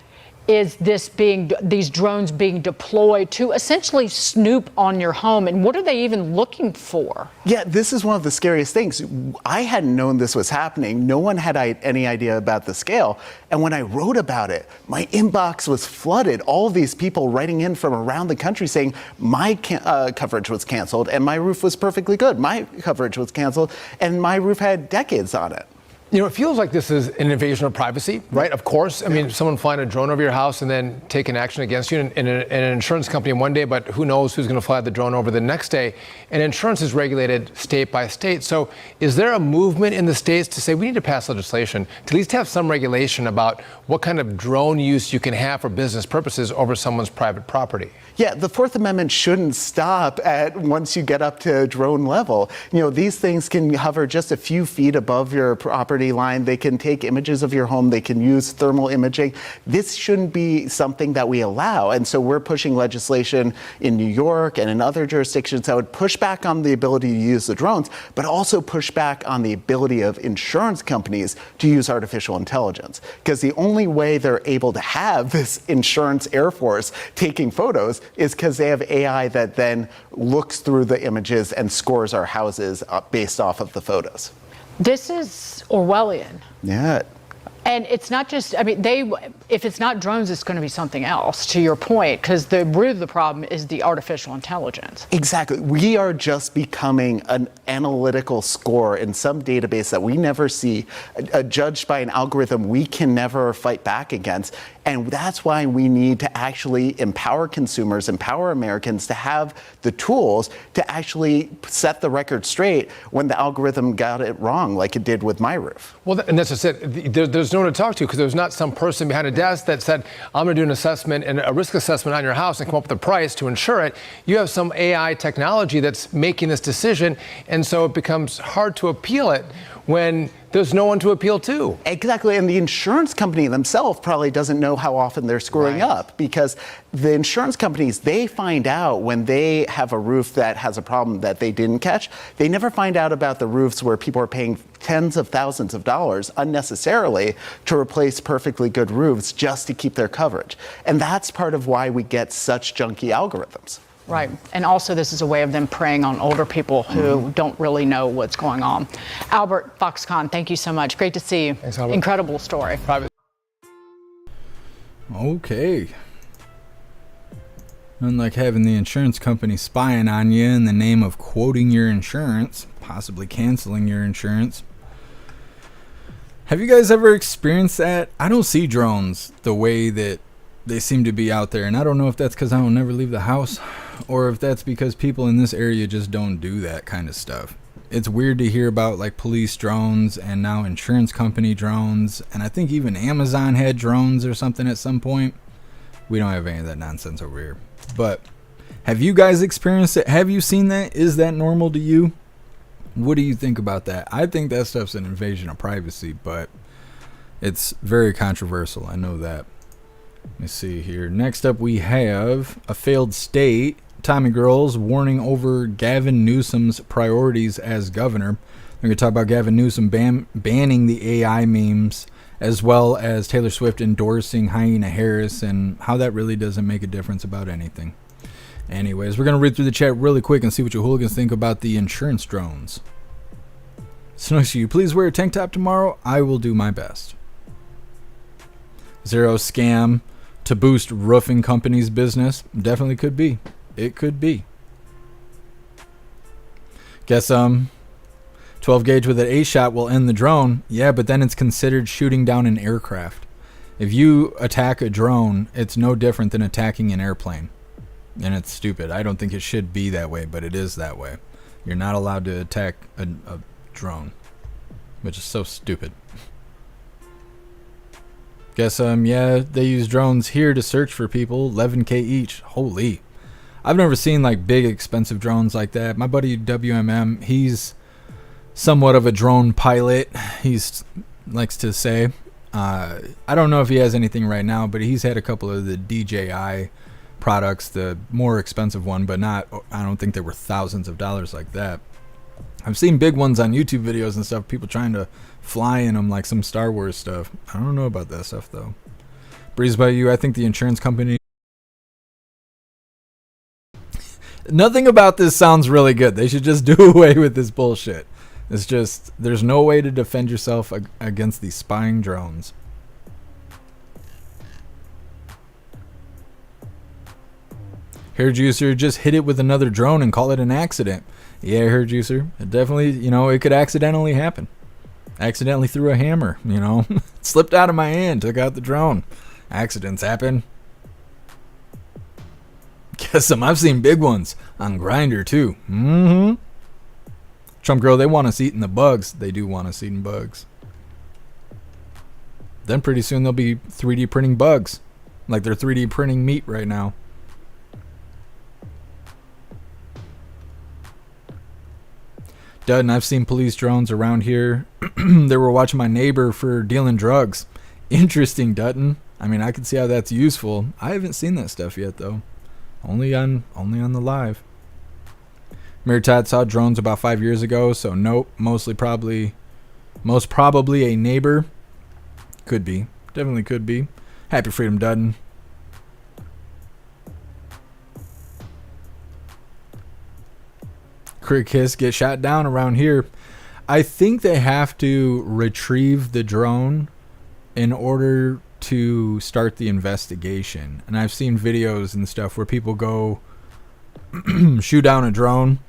is these drones being deployed to essentially snoop on your home, and what are they even looking for? Yeah, this is one of the scariest things. I hadn't known this was happening. No one had any idea about the scale. And when I wrote about it, my inbox was flooded. All of these people writing in from around the country saying my coverage was canceled and my roof was perfectly good. My coverage was canceled and my roof had decades on it. You know, it feels like this is an invasion of privacy, right? Of course. I mean, someone flying a drone over your house and then taking action against you in an insurance company one day, but who knows who's going to fly the drone over the next day. And insurance is regulated state by state. So is there a movement in the states to say we need to pass legislation to at least have some regulation about what kind of drone use you can have for business purposes over someone's private property? Yeah, the Fourth Amendment shouldn't stop at once you get up to drone level. You know, these things can hover just a few feet above your property line. They can take images of your home. They can use thermal imaging. This shouldn't be something that we allow. And so we're pushing legislation in New York and in other jurisdictions that would push back on the ability to use the drones, but also push back on the ability of insurance companies to use artificial intelligence. Because the only way they're able to have this insurance air force taking photos is because they have AI that then looks through the images and scores our houses based off of the photos. This is Orwellian. Yeah. And it's not just, I mean, if it's not drones, it's going to be something else, to your point, because the root of the problem is the artificial intelligence. Exactly. We are just becoming an analytical score in some database that we never see, judged by an algorithm we can never fight back against. And that's why we need to actually empower consumers, empower Americans to have the tools to actually set the record straight when the algorithm got it wrong, like it did with my roof. Well, and that's just it. There's no one to talk to because there's not some person behind a desk that said, I'm going to do an assessment and a risk assessment on your house and come up with a price to insure it. You have some AI technology that's making this decision, and so it becomes hard to appeal it when there's no one to appeal to. Exactly, and the insurance company themselves probably doesn't know how often they're screwing up, because the insurance companies, they find out when they have a roof that has a problem that they didn't catch. They never find out about the roofs where people are paying tens of thousands of dollars unnecessarily to replace perfectly good roofs just to keep their coverage. And that's part of why we get such junky algorithms. Right. And also this is a way of them preying on older people who don't really know what's going on. Albert Foxconn, thank you so much. Great to see you. Thanks, Albert. Incredible story. Private. Okay. Unlike having the insurance company spying on you in the name of quoting your insurance, possibly canceling your insurance. Have you guys ever experienced that? I don't see drones the way that they seem to be out there, and I don't know if that's because I don't never leave the house or if that's because people in this area just don't do that kind of stuff. It's weird to hear about like police drones and now insurance company drones, and I think even Amazon had drones or something at some point. We don't have any of that nonsense over here. But have you guys experienced it? Have you seen that? Is that normal to you? What do you think about that? I think that stuff's an invasion of privacy, but it's very controversial. I know that. Let me see here. Next up, we have a failed state. Tommy Girls warning over Gavin Newsom's priorities as governor. We're going to talk about Gavin Newsom banning the AI memes, as well as Taylor Swift endorsing Hyena Harris and how that really doesn't make a difference about anything. Anyways, we're going to read through the chat really quick and see what you hooligans think about the insurance drones. Snooksy, you please wear a tank top tomorrow? I will do my best. Zero scam to boost roofing companies' business? Definitely could be. It could be. Guess 12 gauge with an A shot will end the drone. Yeah, but then it's considered shooting down an aircraft. If you attack a drone, it's no different than attacking an airplane. And it's stupid. I don't think it should be that way, but it is that way. You're not allowed to attack a drone, which is so stupid. Guess yeah, they use drones here to search for people. 11K each. Holy. I've never seen like big expensive drones like that. My buddy WMM, he's somewhat of a drone pilot. He's likes to say. I don't know if he has anything right now, but he's had a couple of the DJI products, the more expensive one, but not, I don't think they were thousands of dollars like that. I've seen big ones on YouTube videos and stuff, people trying to fly in them like some Star Wars stuff. I don't know about that stuff though. Breeze by you, I think the insurance company... Nothing about this sounds really good. They should just do away with this bullshit. It's just, there's no way to defend yourself against these spying drones. Hair Juicer, just hit it with another drone and call it an accident. Yeah, Hair Juicer. It definitely, it could accidentally happen. Accidentally threw a hammer, It slipped out of my hand, took out the drone. Accidents happen. Guess I've seen big ones on Grindr too. Trump girl, they want us eating the bugs. They do want us eating bugs. Then pretty soon they'll be 3D printing bugs. Like they're 3D printing meat right now. Dutton, I've seen police drones around here. They were watching my neighbor for dealing drugs. Interesting, Dutton. I mean, I can see how that's useful. I haven't seen that stuff yet, though. Only on the live. Mary Todd saw drones about 5 years ago, so nope. Most probably a neighbor. Could be. Definitely could be. Happy Freedom, Dutton. Crick Hiss get shot down around here. I think they have to retrieve the drone in order to start the investigation. And I've seen videos and stuff where people go shoot down a drone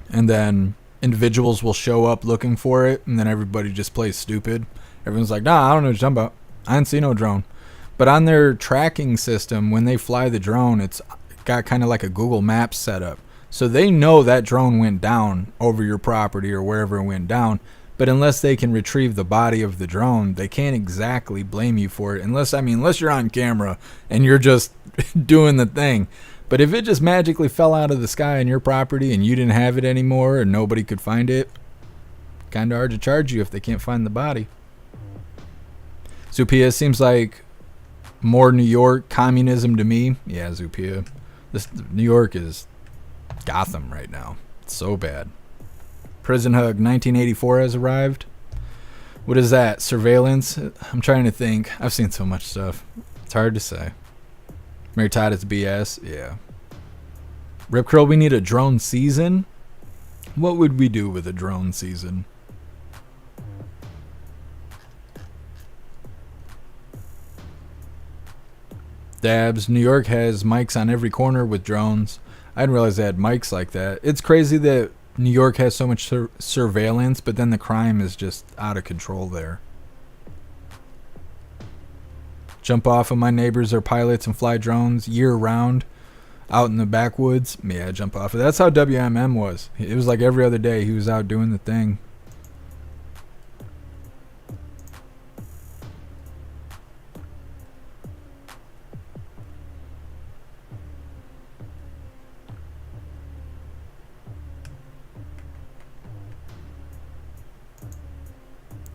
and then individuals will show up looking for it and then everybody just plays stupid. Everyone's like, nah, I don't know what you're talking about. I didn't see no drone. But on their tracking system, when they fly the drone, it's got kind of like a Google Maps setup. So they know that drone went down over your property or wherever it went down. But unless they can retrieve the body of the drone, they can't exactly blame you for it. Unless you're on camera and you're just doing the thing. But if it just magically fell out of the sky on your property and you didn't have it anymore and nobody could find it, kind of hard to charge you if they can't find the body. Zupia, seems like more New York communism to me. Yeah, Zupia. New York is Gotham right now. It's so bad. Prison Hug 1984 has arrived. What is that? Surveillance? I'm trying to think. I've seen so much stuff. It's hard to say. Mary Todd is BS. Yeah. Rip Curl, we need a drone season. What would we do with a drone season? Dabs, New York has mics on every corner with drones. I didn't realize they had mics like that. It's crazy that New York has so much surveillance, but then the crime is just out of control there. Jump off of my neighbors are pilots and fly drones year round out in the backwoods. Yeah, jump off of. That's how WMM was. It was like every other day he was out doing the thing.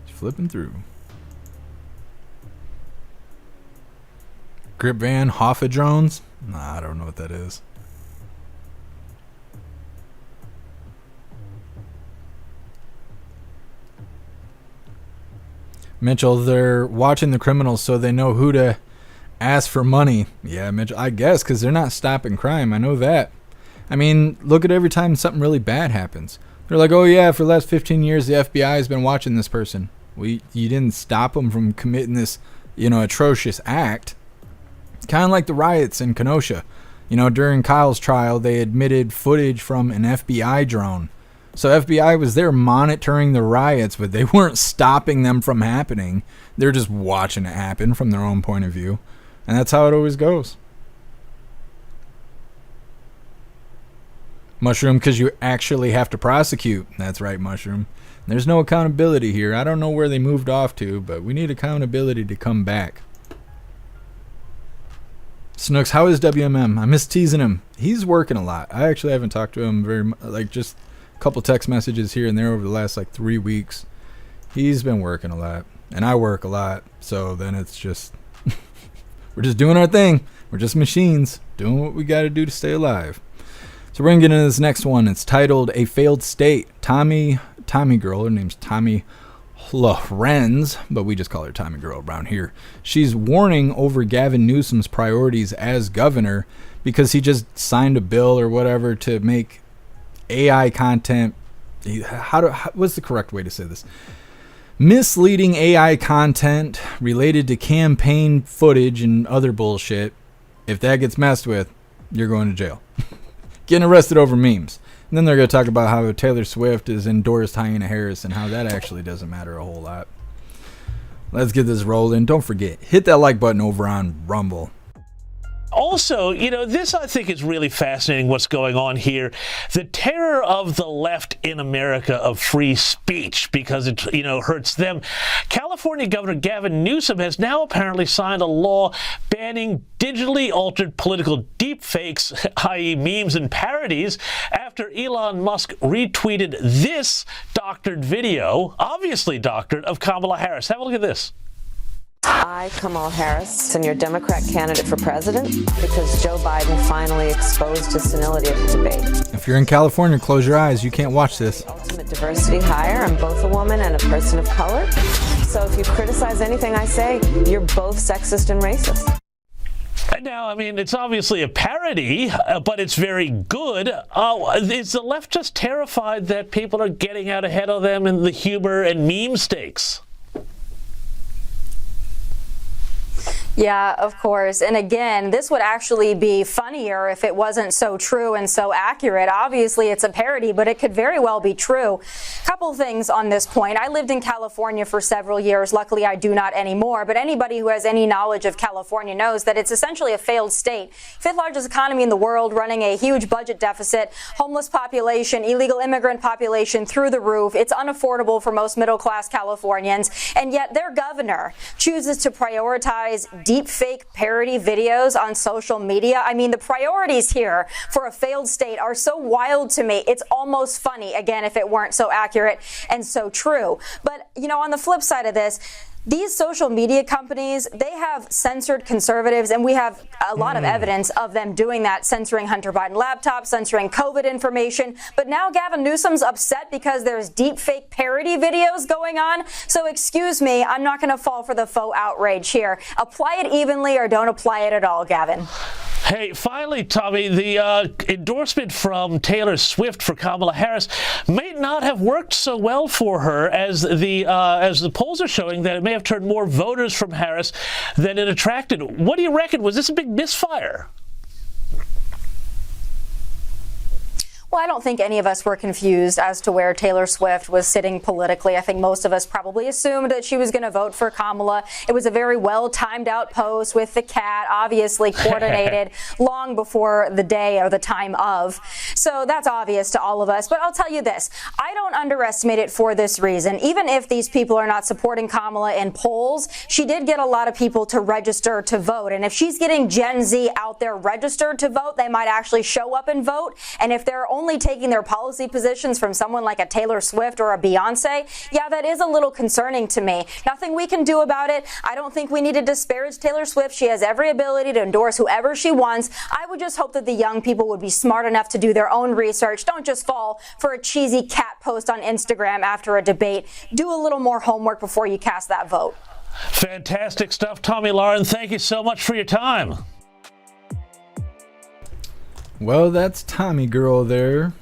Flipping through. Grip van, Hoffa drones? Nah, I don't know what that is. Mitchell, they're watching the criminals so they know who to ask for money. Yeah, Mitch, I guess, because they're not stopping crime. I know that. I mean, look at every time something really bad happens. They're like, oh yeah, for the last 15 years, the FBI has been watching this person. You didn't stop them from committing this, atrocious act. Kind of like the riots in Kenosha. During Kyle's trial, they admitted footage from an FBI drone. So FBI was there monitoring the riots, but they weren't stopping them from happening. They're just watching it happen from their own point of view. And that's how it always goes. Mushroom, because you actually have to prosecute. That's right, Mushroom. There's no accountability here. I don't know where they moved off to, but we need accountability to come back. Snooks, how is WMM? I miss teasing him. He's working a lot. I actually haven't talked to him very much, just a couple text messages here and there over the last 3 weeks. He's been working a lot, and I work a lot, so then it's just we're just doing our thing. We're just machines doing what we got to do to stay alive. So we're gonna get into this next one. It's titled "A Failed State." Tommy girl, her name's Tommy Lorenz, but we just call her Tommy girl around here. She's warning over Gavin Newsom's priorities as governor because he just signed a bill or whatever to make AI content. What's the correct way to say this? Misleading AI content related to campaign footage and other bullshit. If that gets messed with, you're going to jail. Getting arrested over memes. And then they're going to talk about how Taylor Swift has endorsed Hyena Harris and how that actually doesn't matter a whole lot. Let's get this rolling. Don't forget, hit that like button over on Rumble. Also, this I think is really fascinating what's going on here. The terror of the left in America of free speech because it, hurts them. California Governor Gavin Newsom has now apparently signed a law banning digitally altered political deepfakes, i.e. memes and parodies, after Elon Musk retweeted this doctored video, obviously doctored, of Kamala Harris. Have a look at this. I, Kamala Harris, am your Democrat candidate for president because Joe Biden finally exposed his senility at the debate. If you're in California, close your eyes. You can't watch this. Ultimate diversity hire. I'm both a woman and a person of color. So if you criticize anything I say, you're both sexist and racist. Now, it's obviously a parody, but it's very good. Is the left just terrified that people are getting out ahead of them in the humor and meme stakes? Yeah, of course. And again, this would actually be funnier if it wasn't so true and so accurate. Obviously, it's a parody, but it could very well be true. Couple things on this point. I lived in California for several years. Luckily, I do not anymore. But anybody who has any knowledge of California knows that it's essentially a failed state. Fifth largest economy in the world, running a huge budget deficit, homeless population, illegal immigrant population through the roof. It's unaffordable for most middle-class Californians. And yet their governor chooses to prioritize deep fake parody videos on social media. The priorities here for a failed state are so wild to me. It's almost funny, again, if it weren't so accurate and so true. But, on the flip side of this, these social media companies, they have censored conservatives, and we have a lot of evidence of them doing that, censoring Hunter Biden laptops, censoring COVID information. But now Gavin Newsom's upset because there's deep fake parody videos going on. So excuse me, I'm not going to fall for the faux outrage here. Apply it evenly or don't apply it at all, Gavin. Hey, finally, Tommy, the endorsement from Taylor Swift for Kamala Harris may not have worked so well for her as the polls are showing, that it may have turned more voters from Harris than it attracted. What do you reckon? Was this a big misfire? Well, I don't think any of us were confused as to where Taylor Swift was sitting politically. I think most of us probably assumed that she was going to vote for Kamala. It was a very well timed out post with the cat, obviously coordinated long before the day or the time of. So that's obvious to all of us. But I'll tell you this, I don't underestimate it for this reason. Even if these people are not supporting Kamala in polls, she did get a lot of people to register to vote. And if she's getting Gen Z out there registered to vote, they might actually show up and vote. And if they're only taking their policy positions from someone like a Taylor Swift or a Beyonce, yeah, that is a little concerning to me. Nothing we can do about it. I don't think we need to disparage Taylor Swift. She has every ability to endorse whoever she wants. I would just hope that the young people would be smart enough to do their own research. Don't just fall for a cheesy cat post on Instagram after a debate. Do a little more homework before you cast that vote. Fantastic stuff, Tommy Lauren. Thank you so much for your time. Well, that's Tommy Girl there,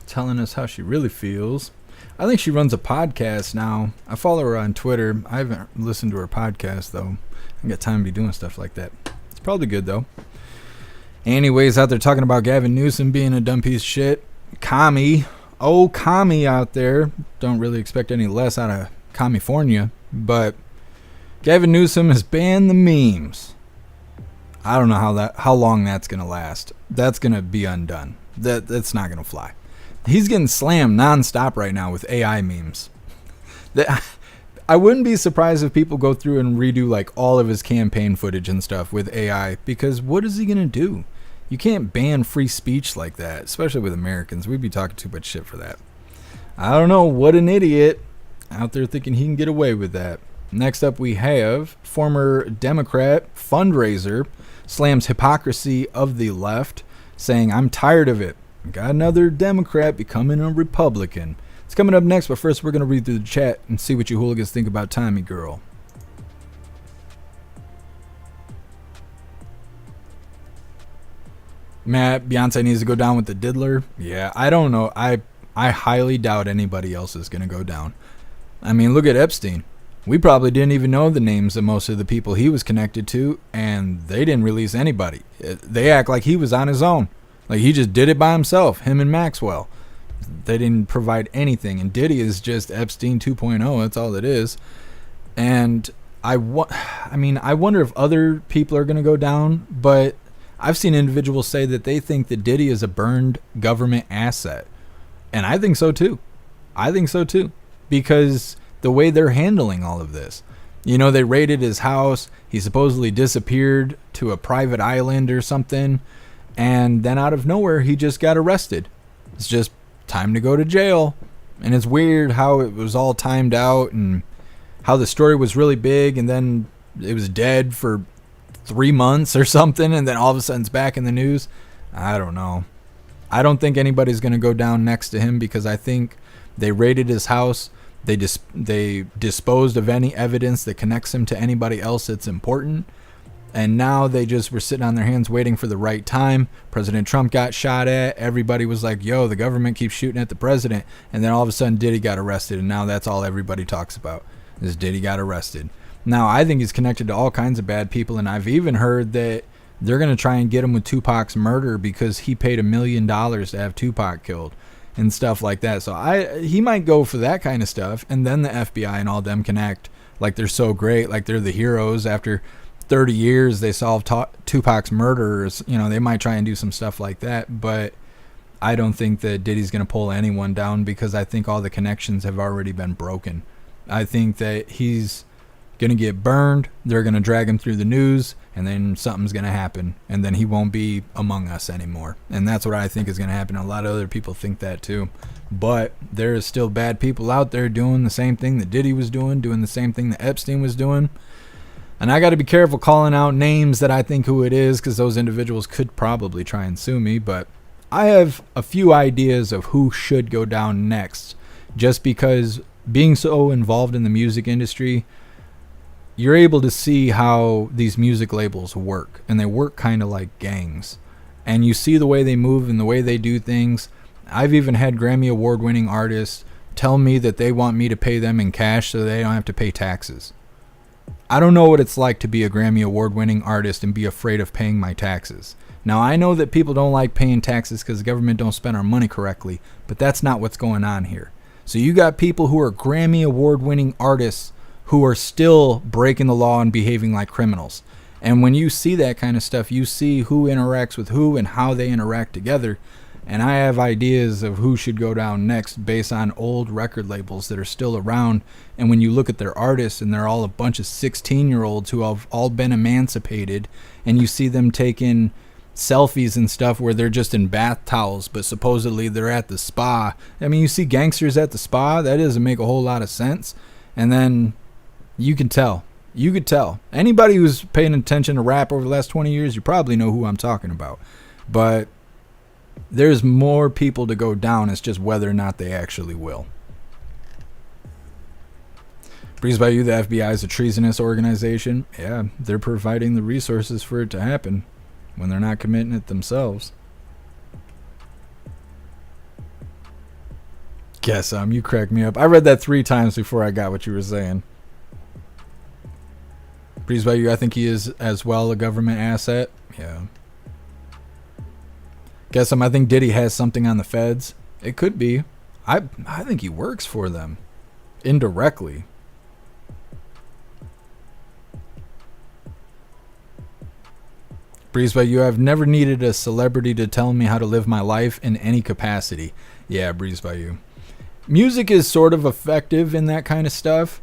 telling us how she really feels. I think she runs a podcast now. I follow her on Twitter. I haven't listened to her podcast, though. I ain't got time to be doing stuff like that. It's probably good, though. Anyways, out there talking about Gavin Newsom being a dumb piece of shit. Commie. Oh, commie out there. Don't really expect any less out of California. But Gavin Newsom has banned the memes. I don't know how long that's going to last. That's going to be undone. That's not going to fly. He's getting slammed nonstop right now with AI memes. I wouldn't be surprised if people go through and redo like all of his campaign footage and stuff with AI, because what is he going to do? You can't ban free speech like that, especially with Americans. We'd be talking too much shit for that. I don't know. What an idiot out there thinking he can get away with that. Next up, we have former Democrat fundraiser slams hypocrisy of the left, saying, "I'm tired of it. Got another Democrat becoming a Republican." It's coming up next, but first we're going to read through the chat and see what you hooligans think about Tommy Girl. Matt, Beyonce needs to go down with the diddler. Yeah, I don't know. I highly doubt anybody else is going to go down. I mean, look at Epstein. We probably didn't even know the names of most of the people he was connected to, and they didn't release anybody. They act like he was on his own. Like he just did it by himself, him and Maxwell. They didn't provide anything. And Diddy is just Epstein 2.0. That's all it is. And I wonder if other people are going to go down, but I've seen individuals say that they think that Diddy is a burned government asset. And I think so too. Because the way they're handling all of this. You know, they raided his house. He supposedly disappeared to a private island or something. And then out of nowhere, he just got arrested. It's just time to go to jail. And it's weird how it was all timed out and how the story was really big and then it was dead for 3 months or something. And then all of a sudden it's back in the news. I don't know. I don't think anybody's going to go down next to him because I think they raided his house. They disposed of any evidence that connects him to anybody else that's important. And now they just were sitting on their hands waiting for the right time. President Trump got shot at. Everybody was like, yo, the government keeps shooting at the president. And then all of a sudden Diddy got arrested. And now that's all everybody talks about is Diddy got arrested. Now, I think he's connected to all kinds of bad people. And I've even heard that they're going to try and get him with Tupac's murder because he paid $1 million to have Tupac killed and stuff like that. So he might go for that kind of stuff. And then the FBI and all them can act like they're so great, like they're the heroes. After 30 years they solved Tupac's murderers. You know, they might try and do some stuff like that, but I don't think that Diddy's going to pull anyone down because I think all the connections have already been broken. I think that he's going to get burned. They're going to drag him through the news, and then something's going to happen, and then he won't be among us anymore. And that's what I think is going to happen. A lot of other people think that too. But there is still bad people out there doing the same thing that Diddy was doing the same thing that Epstein was doing. And I got to be careful calling out names that I think who it is because those individuals could probably try and sue me. But I have a few ideas of who should go down next just because being so involved in the music industry, you're able to see how these music labels work. And they work kind of like gangs. And you see the way they move and the way they do things. I've even had Grammy Award-winning artists tell me that they want me to pay them in cash so they don't have to pay taxes. I don't know what it's like to be a Grammy Award-winning artist and be afraid of paying my taxes. Now, I know that people don't like paying taxes because the government don't spend our money correctly, but that's not what's going on here. So you got people who are Grammy Award-winning artists who are still breaking the law and behaving like criminals. And when you see that kind of stuff, you see who interacts with who and how they interact together. And I have ideas of who should go down next based on old record labels that are still around. And when you look at their artists and they're all a bunch of 16-year-olds who have all been emancipated, and you see them taking selfies and stuff where they're just in bath towels, but supposedly they're at the spa. I mean, you see gangsters at the spa. That doesn't make a whole lot of sense. And then you can tell. You could tell. Anybody who's paying attention to rap over the last 20 years, you probably know who I'm talking about. But there's more people to go down. It's just whether or not they actually will. Breeze by you, the FBI is a treasonous organization. Yeah, they're providing the resources for it to happen when they're not committing it themselves. Guess you cracked me up. I read that 3 times before I got what you were saying. Breeze by you, I think he is as well a government asset. Yeah. Guess I think Diddy has something on the feds. It could be. I think he works for them indirectly. Breeze by you, I've never needed a celebrity to tell me how to live my life in any capacity. Yeah, Breeze by you. Music is sort of effective in that kind of stuff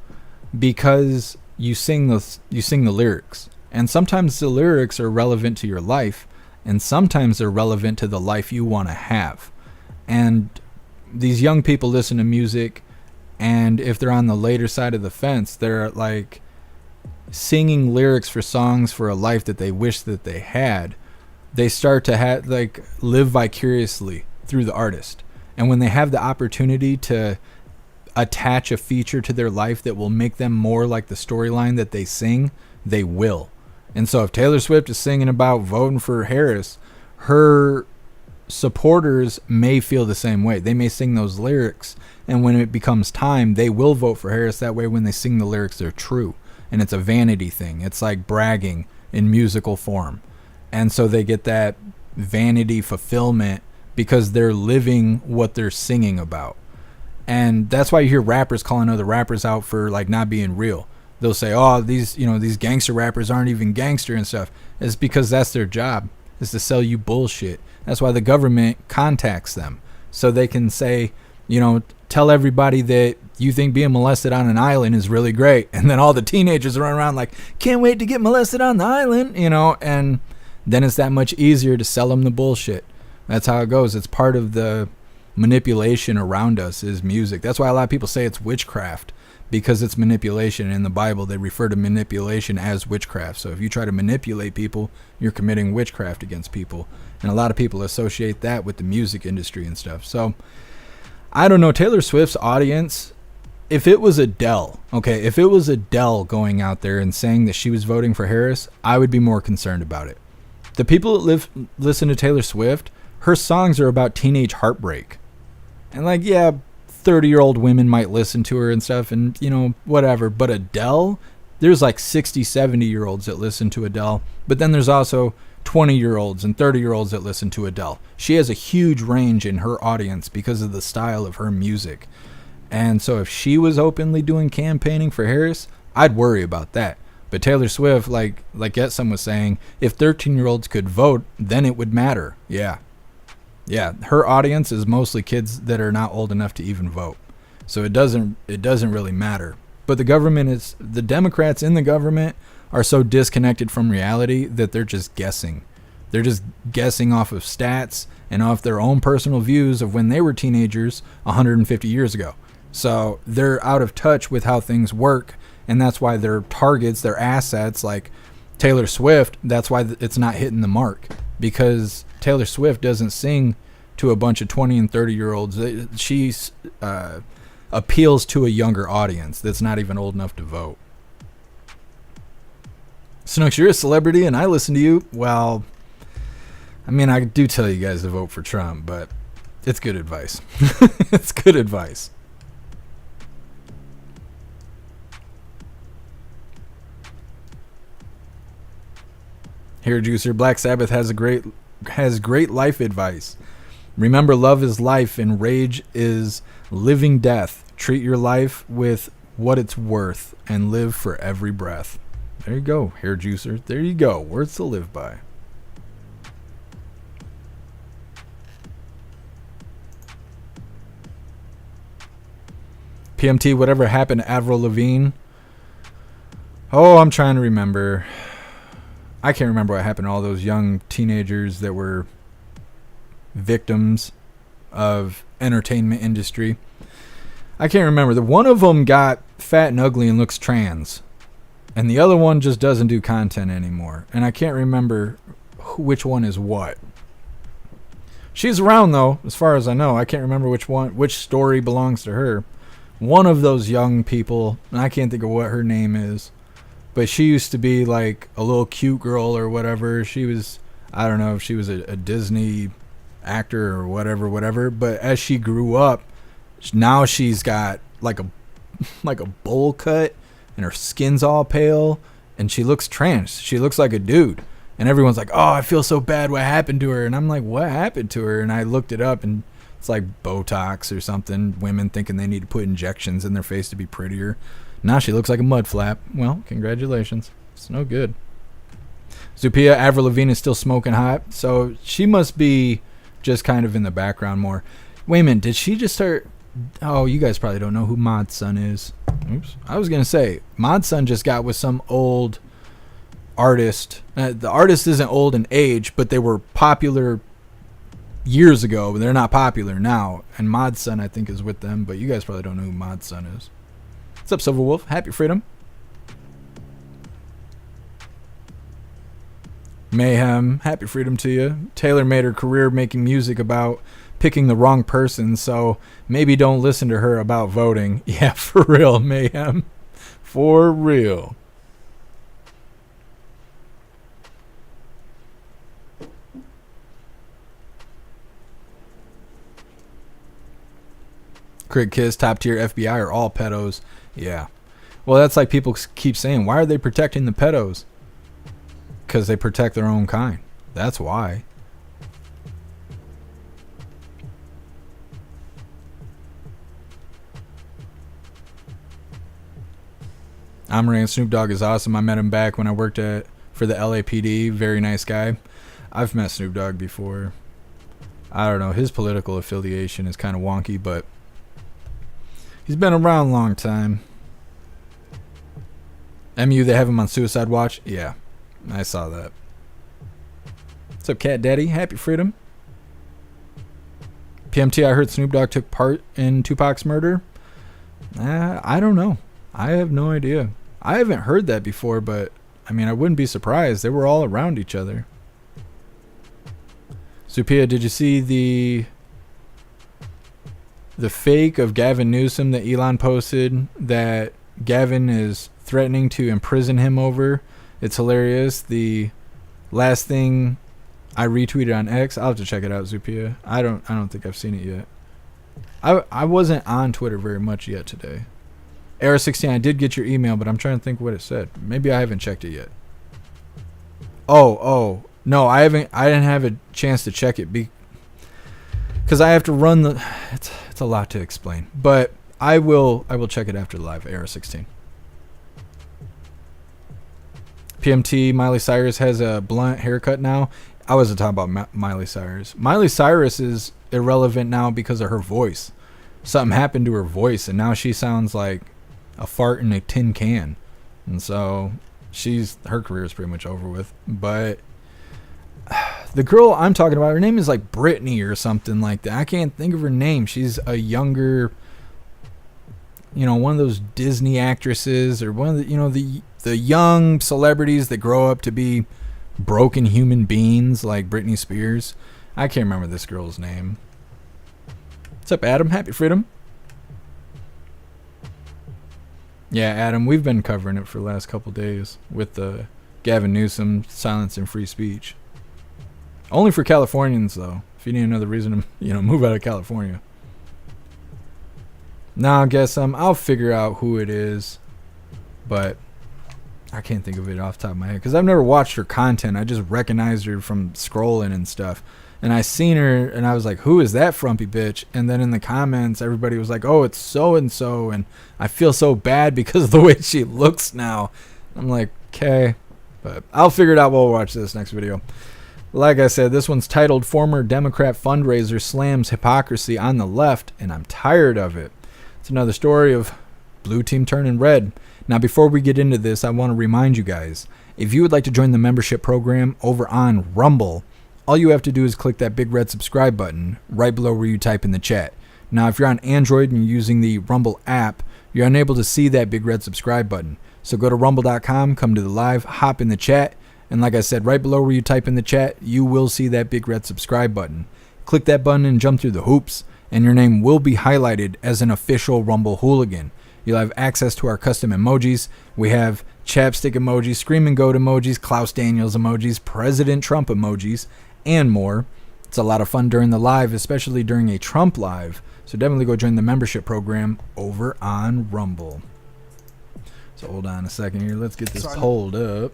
because you sing the lyrics, and sometimes the lyrics are relevant to your life, and sometimes they're relevant to the life you want to have. And these young people listen to music, and if they're on the later side of the fence, they're like singing lyrics for songs for a life that they wish that they had. They start to live vicariously through the artist. And when they have the opportunity to attach a feature to their life that will make them more like the storyline that they sing, they will. And so if Taylor Swift is singing about voting for Harris, her supporters may feel the same way. They may sing those lyrics, and when it becomes time, they will vote for Harris. That way when they sing the lyrics, they're true. And it's a vanity thing. It's like bragging in musical form. And so they get that vanity fulfillment because they're living what they're singing about. And that's why you hear rappers calling other rappers out for like not being real. They'll say, oh, these gangster rappers aren't even gangster and stuff. It's because that's their job, is to sell you bullshit. That's why the government contacts them. So they can say, tell everybody that you think being molested on an island is really great. And then all the teenagers run around like, can't wait to get molested on the island, and then it's that much easier to sell them the bullshit. That's how it goes. It's part of the manipulation around us is music. That's why a lot of people say it's witchcraft, because it's manipulation. In the Bible, they refer to manipulation as witchcraft. So if you try to manipulate people, you're committing witchcraft against people. And a lot of people associate that with the music industry and stuff. So I don't know. Taylor Swift's audience, if it was Adele going out there and saying that she was voting for Harris, I would be more concerned about it. The people that listen to Taylor Swift, her songs are about teenage heartbreak. And 30-year-old women might listen to her and stuff and, whatever. But Adele, there's like 60, 70-year-olds that listen to Adele. But then there's also 20-year-olds and 30-year-olds that listen to Adele. She has a huge range in her audience because of the style of her music. And so if she was openly doing campaigning for Harris, I'd worry about that. But Taylor Swift, like Etsam was saying, if 13-year-olds could vote, then it would matter. Yeah, her audience is mostly kids that are not old enough to even vote. So it doesn't really matter. But the Democrats in the government are so disconnected from reality that they're just guessing. They're just guessing off of stats and off their own personal views of when they were teenagers 150 years ago. So they're out of touch with how things work, and that's why their targets, their assets, like Taylor Swift, that's why it's not hitting the mark. Because Taylor Swift doesn't sing to a bunch of 20 and 30-year-olds. She appeals to a younger audience that's not even old enough to vote. Snooks, you're a celebrity and I listen to you. Well, I do tell you guys to vote for Trump, but it's good advice. It's good advice. Here, Juicer, Black Sabbath has great life advice. Remember, love is life and rage is living death. Treat your life with what it's worth and live for every breath. There you go, Hair Juicer. There you go. Words to live by. PMT, whatever happened to Avril Lavigne? Oh, I'm trying to remember. I can't remember what happened to all those young teenagers that were victims of entertainment industry. I can't remember. The one of them got fat and ugly and looks trans, and the other one just doesn't do content anymore. And I can't remember which one is what. She's around though, as far as I know. I can't remember which story belongs to her. one of those young people, and I can't think of what her name is, but she used to be like a little cute girl or whatever. She was, I don't know if she was a Disney actor or whatever, but as she grew up, now she's got like a bowl cut, and her skin's all pale, and she looks trans. She looks like a dude. And everyone's like, oh, I feel so bad. What happened to her? And I'm like, what happened to her? And I looked it up, and it's like Botox or something. Women thinking they need to put injections in their face to be prettier. Now she looks like a mud flap. Well, congratulations. It's no good. Zupia, Avril Lavigne is still smoking hot. So she must be just kind of in the background more. Wait a minute. Did she just start... Oh, you guys probably don't know who Mod's son is. Oops. I was going to say, Mod's son just got with some old... artist. The artist isn't old in age, but they were popular years ago, but they're not popular now. And Mod's son, I think, is with them, but you guys probably don't know who Mod's son is. What's up, Silver Wolf? Happy freedom. Mayhem, happy freedom to you. Taylor made her career making music about picking the wrong person, so maybe don't listen to her about voting. Yeah, for real, Mayhem. For real. Craig Kiss, top tier FBI are all pedos. Yeah. Well, that's like people keep saying, why are they protecting the pedos? Because they protect their own kind. That's why. Amaran Snoop Dogg is awesome. I met him back when I worked for the LAPD. Very nice guy. I've met Snoop Dogg before. I don't know. His political affiliation is kind of wonky, but he's been around a long time. MU, they have him on Suicide Watch? Yeah, I saw that. What's up, Cat Daddy? Happy freedom. PMT, I heard Snoop Dogg took part in Tupac's murder. I don't know. I have no idea. I haven't heard that before, but I mean, I wouldn't be surprised. They were all around each other. Supia, did you see the fake of Gavin Newsom that Elon posted that Gavin is threatening to imprison him over? It's hilarious. The last thing I retweeted on X, I'll have to check it out, Zupia. I don't think I've seen it yet. I wasn't on Twitter very much yet today. Era 16, I did get your email, but I'm trying to think what it said. Maybe I haven't checked it yet. Oh, no, I didn't have a chance to check it because I have to run the. It's a lot to explain, but I will check it after the live. Era 16. PMT, Miley Cyrus has a blunt haircut now. I wasn't talking about Miley Cyrus. Miley Cyrus is irrelevant now because of her voice. Something happened to her voice, and now she sounds like a fart in a tin can, and so her career is pretty much over with. But the girl I'm talking about, her name is like Brittany or something like that. I can't think of her name. She's a younger, one of those Disney actresses, or one of the the young celebrities that grow up to be broken human beings like Britney Spears. I can't remember this girl's name. What's up, Adam? Happy freedom. Yeah, Adam, we've been covering it for the last couple days with the Gavin Newsom silence and free speech. Only for Californians, though. If you need another reason to, move out of California. Now, I guess I'll figure out who it is, but I can't think of it off the top of my head because I've never watched her content. I just recognized her from scrolling and stuff. And I seen her, and I was like, who is that frumpy bitch? And then in the comments, everybody was like, oh, it's so-and-so, and I feel so bad because of the way she looks now. I'm like, okay. But I'll figure it out while we watch this next video. Like I said, this one's titled Former Democrat Fundraiser Slams Hypocrisy on the Left, and I'm tired of it. It's another story of blue team turning red. Now, before we get into this, I want to remind you guys, if you would like to join the membership program over on Rumble, all you have to do is click that big red subscribe button right below where you type in the chat. Now, if you're on Android and you're using the Rumble app, you're unable to see that big red subscribe button. So go to rumble.com, come to the live, hop in the chat, and like I said, right below where you type in the chat, you will see that big red subscribe button. Click that button and jump through the hoops. and your name will be highlighted as an official Rumble hooligan. You'll have access to our custom emojis. We have chapstick emojis, scream and goat emojis, Klaus Daniels emojis, President Trump emojis, and more. It's a lot of fun during the live, especially during a Trump live. So definitely go join the membership program over on Rumble. So hold on a second here. Let's get this pulled up.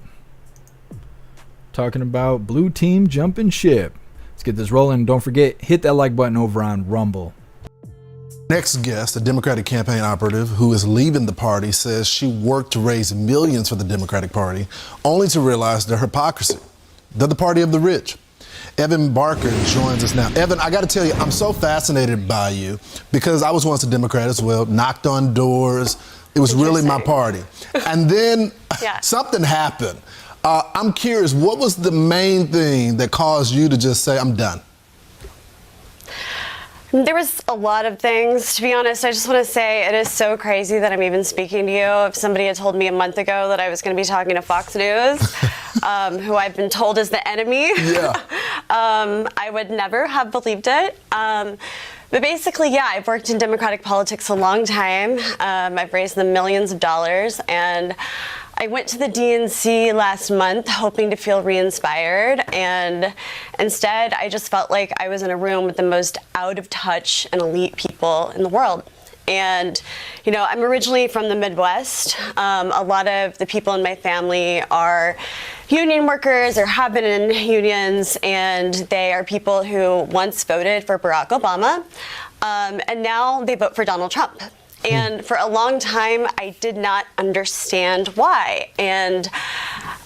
Talking about blue team jumping ship. Let's get this rolling. Don't forget, hit that like button over on Rumble. Next guest, a Democratic campaign operative who is leaving the party, says she worked to raise millions for the Democratic Party, only to realize their hypocrisy. They're the party of the rich. Evan Barker joins us now. Evan, I got to tell you, I'm so fascinated by you because I was once a Democrat as well, knocked on doors. It was really my party. And then something happened. I'm curious, what was the main thing that caused you to just say, I'm done? There was a lot of things, to be honest. I just want to say it is so crazy that I'm even speaking to you. If somebody had told me a month ago that I was going to be talking to Fox News, who I've been told is the enemy, I would never have believed it. But basically, I've worked in Democratic politics a long time. I've raised them millions of dollars, and I went to the DNC last month hoping to feel re-inspired, and instead I just felt like I was in a room with the most out-of-touch and elite people in the world. And, you know, I'm originally from the Midwest. A lot of the people in my family are union workers or have been in unions, and they are people who once voted for Barack Obama, and now they vote for Donald Trump. And for a long time, I did not understand why. And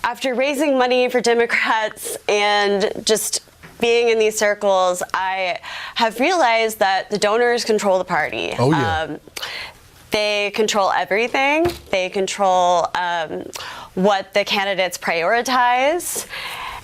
after raising money for Democrats and just being in these circles, I have realized that the donors control the party. Oh, yeah. They control everything. They control what the candidates prioritize.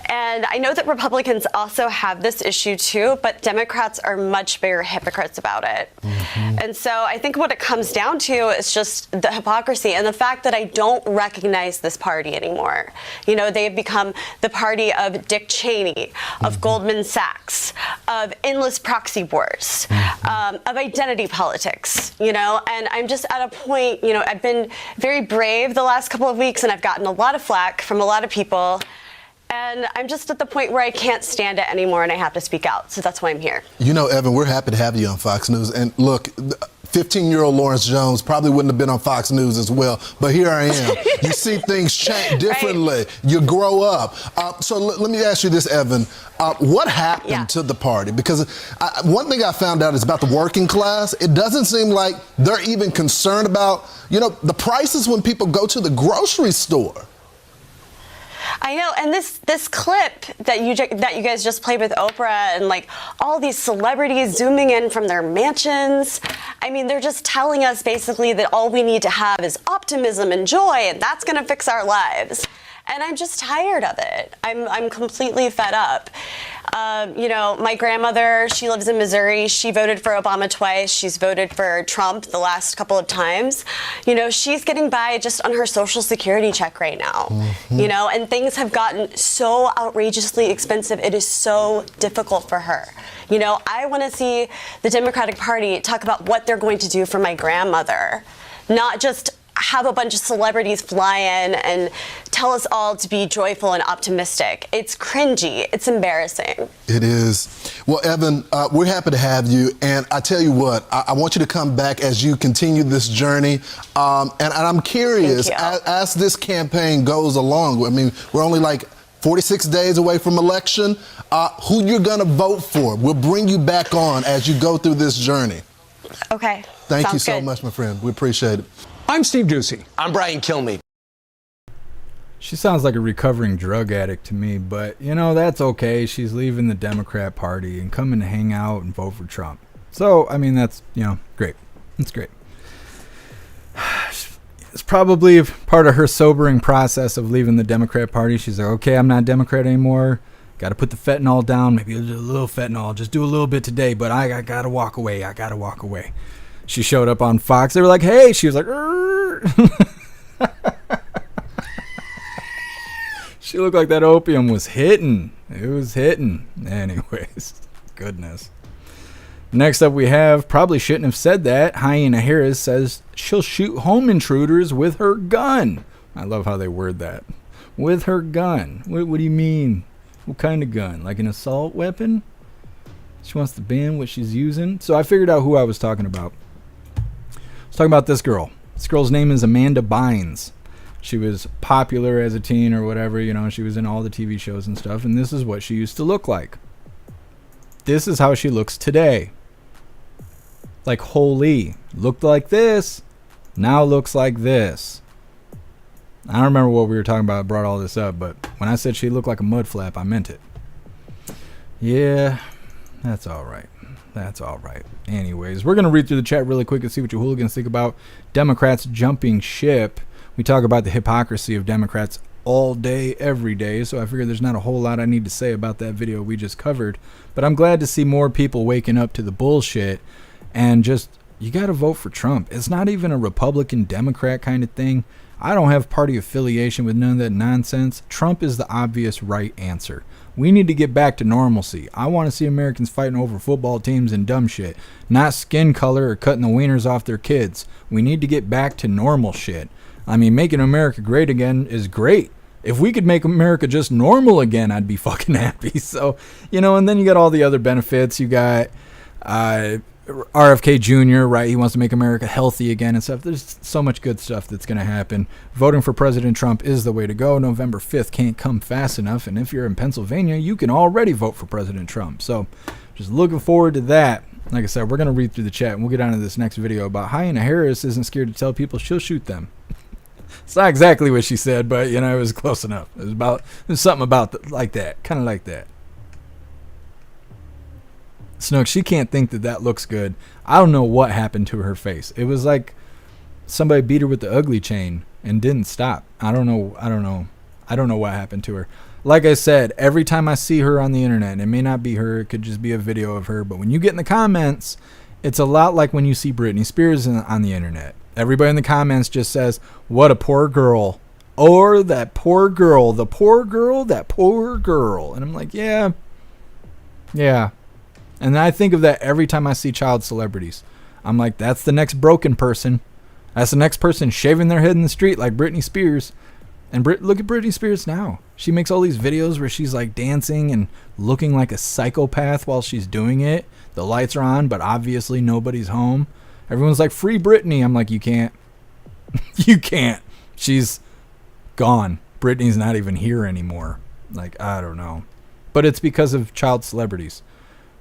And I know that Republicans also have this issue too, but Democrats are much bigger hypocrites about it. And so I think what it comes down to is just the hypocrisy and the fact that I don't recognize this party anymore. You know, they've become the party of Dick Cheney, of Goldman Sachs, of endless proxy wars, of identity politics, you know, and I'm just at a point, you know, I've been very brave the last couple of weeks and I've gotten a lot of flack from a lot of people. And I'm just at the point where I can't stand it anymore and I have to speak out. So that's why I'm here. You know, Evan, we're happy to have you on Fox News. And look, 15-year-old Lawrence Jones probably wouldn't have been on Fox News as well. But here I am. You see things change differently. Right. You grow up. So let me ask you this, Evan. What happened to the party? Because one thing I found out is about the working class. It doesn't seem like they're even concerned about, you know, the prices when people go to the grocery store. I know, and this clip that you guys just played with Oprah and like all these celebrities zooming in from their mansions. I mean, they're just telling us basically that all we need to have is optimism and joy, and that's going to fix our lives. And I'm just tired of it. I'm completely fed up. You know, my grandmother, she lives in Missouri. She voted for Obama twice. She's voted for Trump the last couple of times. You know, she's getting by just on her Social Security check right now. You know, and things have gotten so outrageously expensive. It is so difficult for her. You know, I want to see the Democratic Party talk about what they're going to do for my grandmother, not just have a bunch of celebrities fly in and tell us all to be joyful and optimistic. It's cringy. It's embarrassing. It is. Well, Evan, we're happy to have you. And I tell you what, I want you to come back as you continue this journey. And I'm curious, as this campaign goes along, I mean, we're only like 46 days away from election, who you're going to vote for. We'll bring you back on as you go through this journey. Okay. Thank you so much, my friend. We appreciate it. I'm Steve Ducey. I'm Brian Kilmeade. She sounds like a recovering drug addict to me, but, you know, that's okay. She's leaving the Democrat Party and coming to hang out and vote for Trump. So, I mean, that's, you know, great. It's great. It's probably part of her sobering process of leaving the Democrat Party. She's like, okay, I'm not Democrat anymore. Got to put the fentanyl down. Maybe a little fentanyl. Just do a little bit today, but I got to walk away. I got to walk away. She showed up on Fox. They were like, hey. She was like, she looked like that opium was hitting. It was hitting. Anyways, goodness. Next up we have, probably shouldn't have said that, Hyena Harris says she'll shoot home intruders with her gun. I love how they word that. With her gun. What do you mean? What kind of gun? Like an assault weapon? She wants to ban what she's using. So I figured out who I was talking about. I was talking about this girl. This girl's name is Amanda Bynes. She was popular as a teen or whatever, you know, she was in all the TV shows and stuff, and this is what she used to look like. This is how she looks today. Like, holy, looked like this, now looks like this. I don't remember what we were talking about, I brought all this up, but when I said she looked like a mud flap, I meant it. Yeah, that's all right. That's all right. Anyways, we're going to read through the chat really quick and see what you hooligans think about Democrats jumping ship. We talk about the hypocrisy of Democrats all day, every day, so I figure there's not a whole lot I need to say about that video we just covered. But I'm glad to see more people waking up to the bullshit and just, you got to vote for Trump. It's not even a Republican, Democrat kind of thing. I don't have party affiliation with none of that nonsense. Trump is the obvious right answer. We need to get back to normalcy. I want to see Americans fighting over football teams and dumb shit, not skin color or cutting the wieners off their kids. We need to get back to normal shit. I mean, making America great again is great. If we could make America just normal again, I'd be fucking happy. So, you know, and then you got all the other benefits. You got RFK Jr., right? He wants to make America healthy again and stuff. There's so much good stuff that's going to happen. Voting for President Trump is the way to go. November 5th can't come fast enough. And if you're in Pennsylvania, you can already vote for President Trump. So just looking forward to that. Like I said, we're going to read through the chat and we'll get on to this next video about Hyena Harris isn't scared to tell people she'll shoot them. It's not exactly what she said, but, you know, it was close enough. It was something about like that. Kind of like that. Snook, she can't think that that looks good. I don't know what happened to her face. It was like somebody beat her with the ugly chain and didn't stop. I don't know what happened to her. Like I said, every time I see her on the internet, and it may not be her, it could just be a video of her, but when you get in the comments, it's a lot like when you see Britney Spears on the internet. Everybody in the comments just says, what a poor girl. Or that poor girl, the poor girl, that poor girl. And I'm like, yeah. And I think of that every time I see child celebrities. I'm like, that's the next broken person. That's the next person shaving their head in the street like Britney Spears. And look at Britney Spears now. She makes all these videos where she's like dancing and looking like a psychopath while she's doing it. The lights are on, but obviously nobody's home. Everyone's like, free Britney. I'm like, you can't. You can't. She's gone. Britney's not even here anymore. Like, I don't know. But it's because of child celebrities.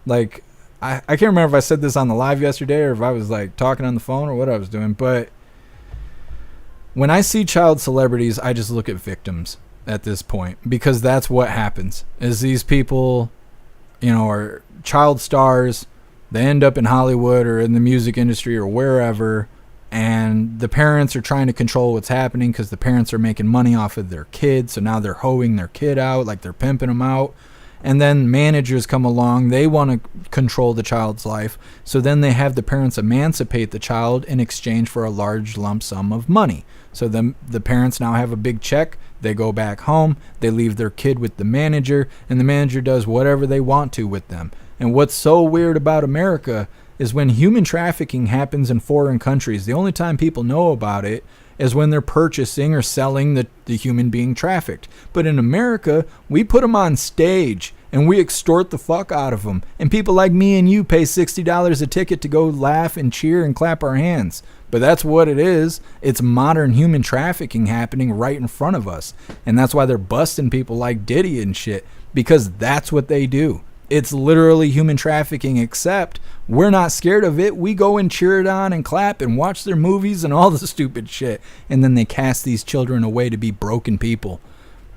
Like, I can't remember if I said this on the live yesterday or if I was like talking on the phone or what I was doing, but when I see child celebrities, I just look at victims at this point, because that's what happens is these people, you know, are child stars. They end up in Hollywood or in the music industry or wherever, and the parents are trying to control what's happening because the parents are making money off of their kids. So now they're hoeing their kid out, like they're pimping them out. And then managers come along. They want to control the child's life. So then they have the parents emancipate the child in exchange for a large lump sum of money. So then the parents now have a big check. They go back home. They leave their kid with the manager, and the manager does whatever they want to with them. And what's so weird about America is when human trafficking happens in foreign countries, the only time people know about it is when they're purchasing or selling the human being trafficked. But in America, we put them on stage and we extort the fuck out of them. And people like me and you pay $60 a ticket to go laugh and cheer and clap our hands. But that's what it is. It's modern human trafficking happening right in front of us. And that's why they're busting people like Diddy and shit, because that's what they do. It's literally human trafficking, except we're not scared of it. We go and cheer it on and clap and watch their movies and all the stupid shit. And then they cast these children away to be broken people.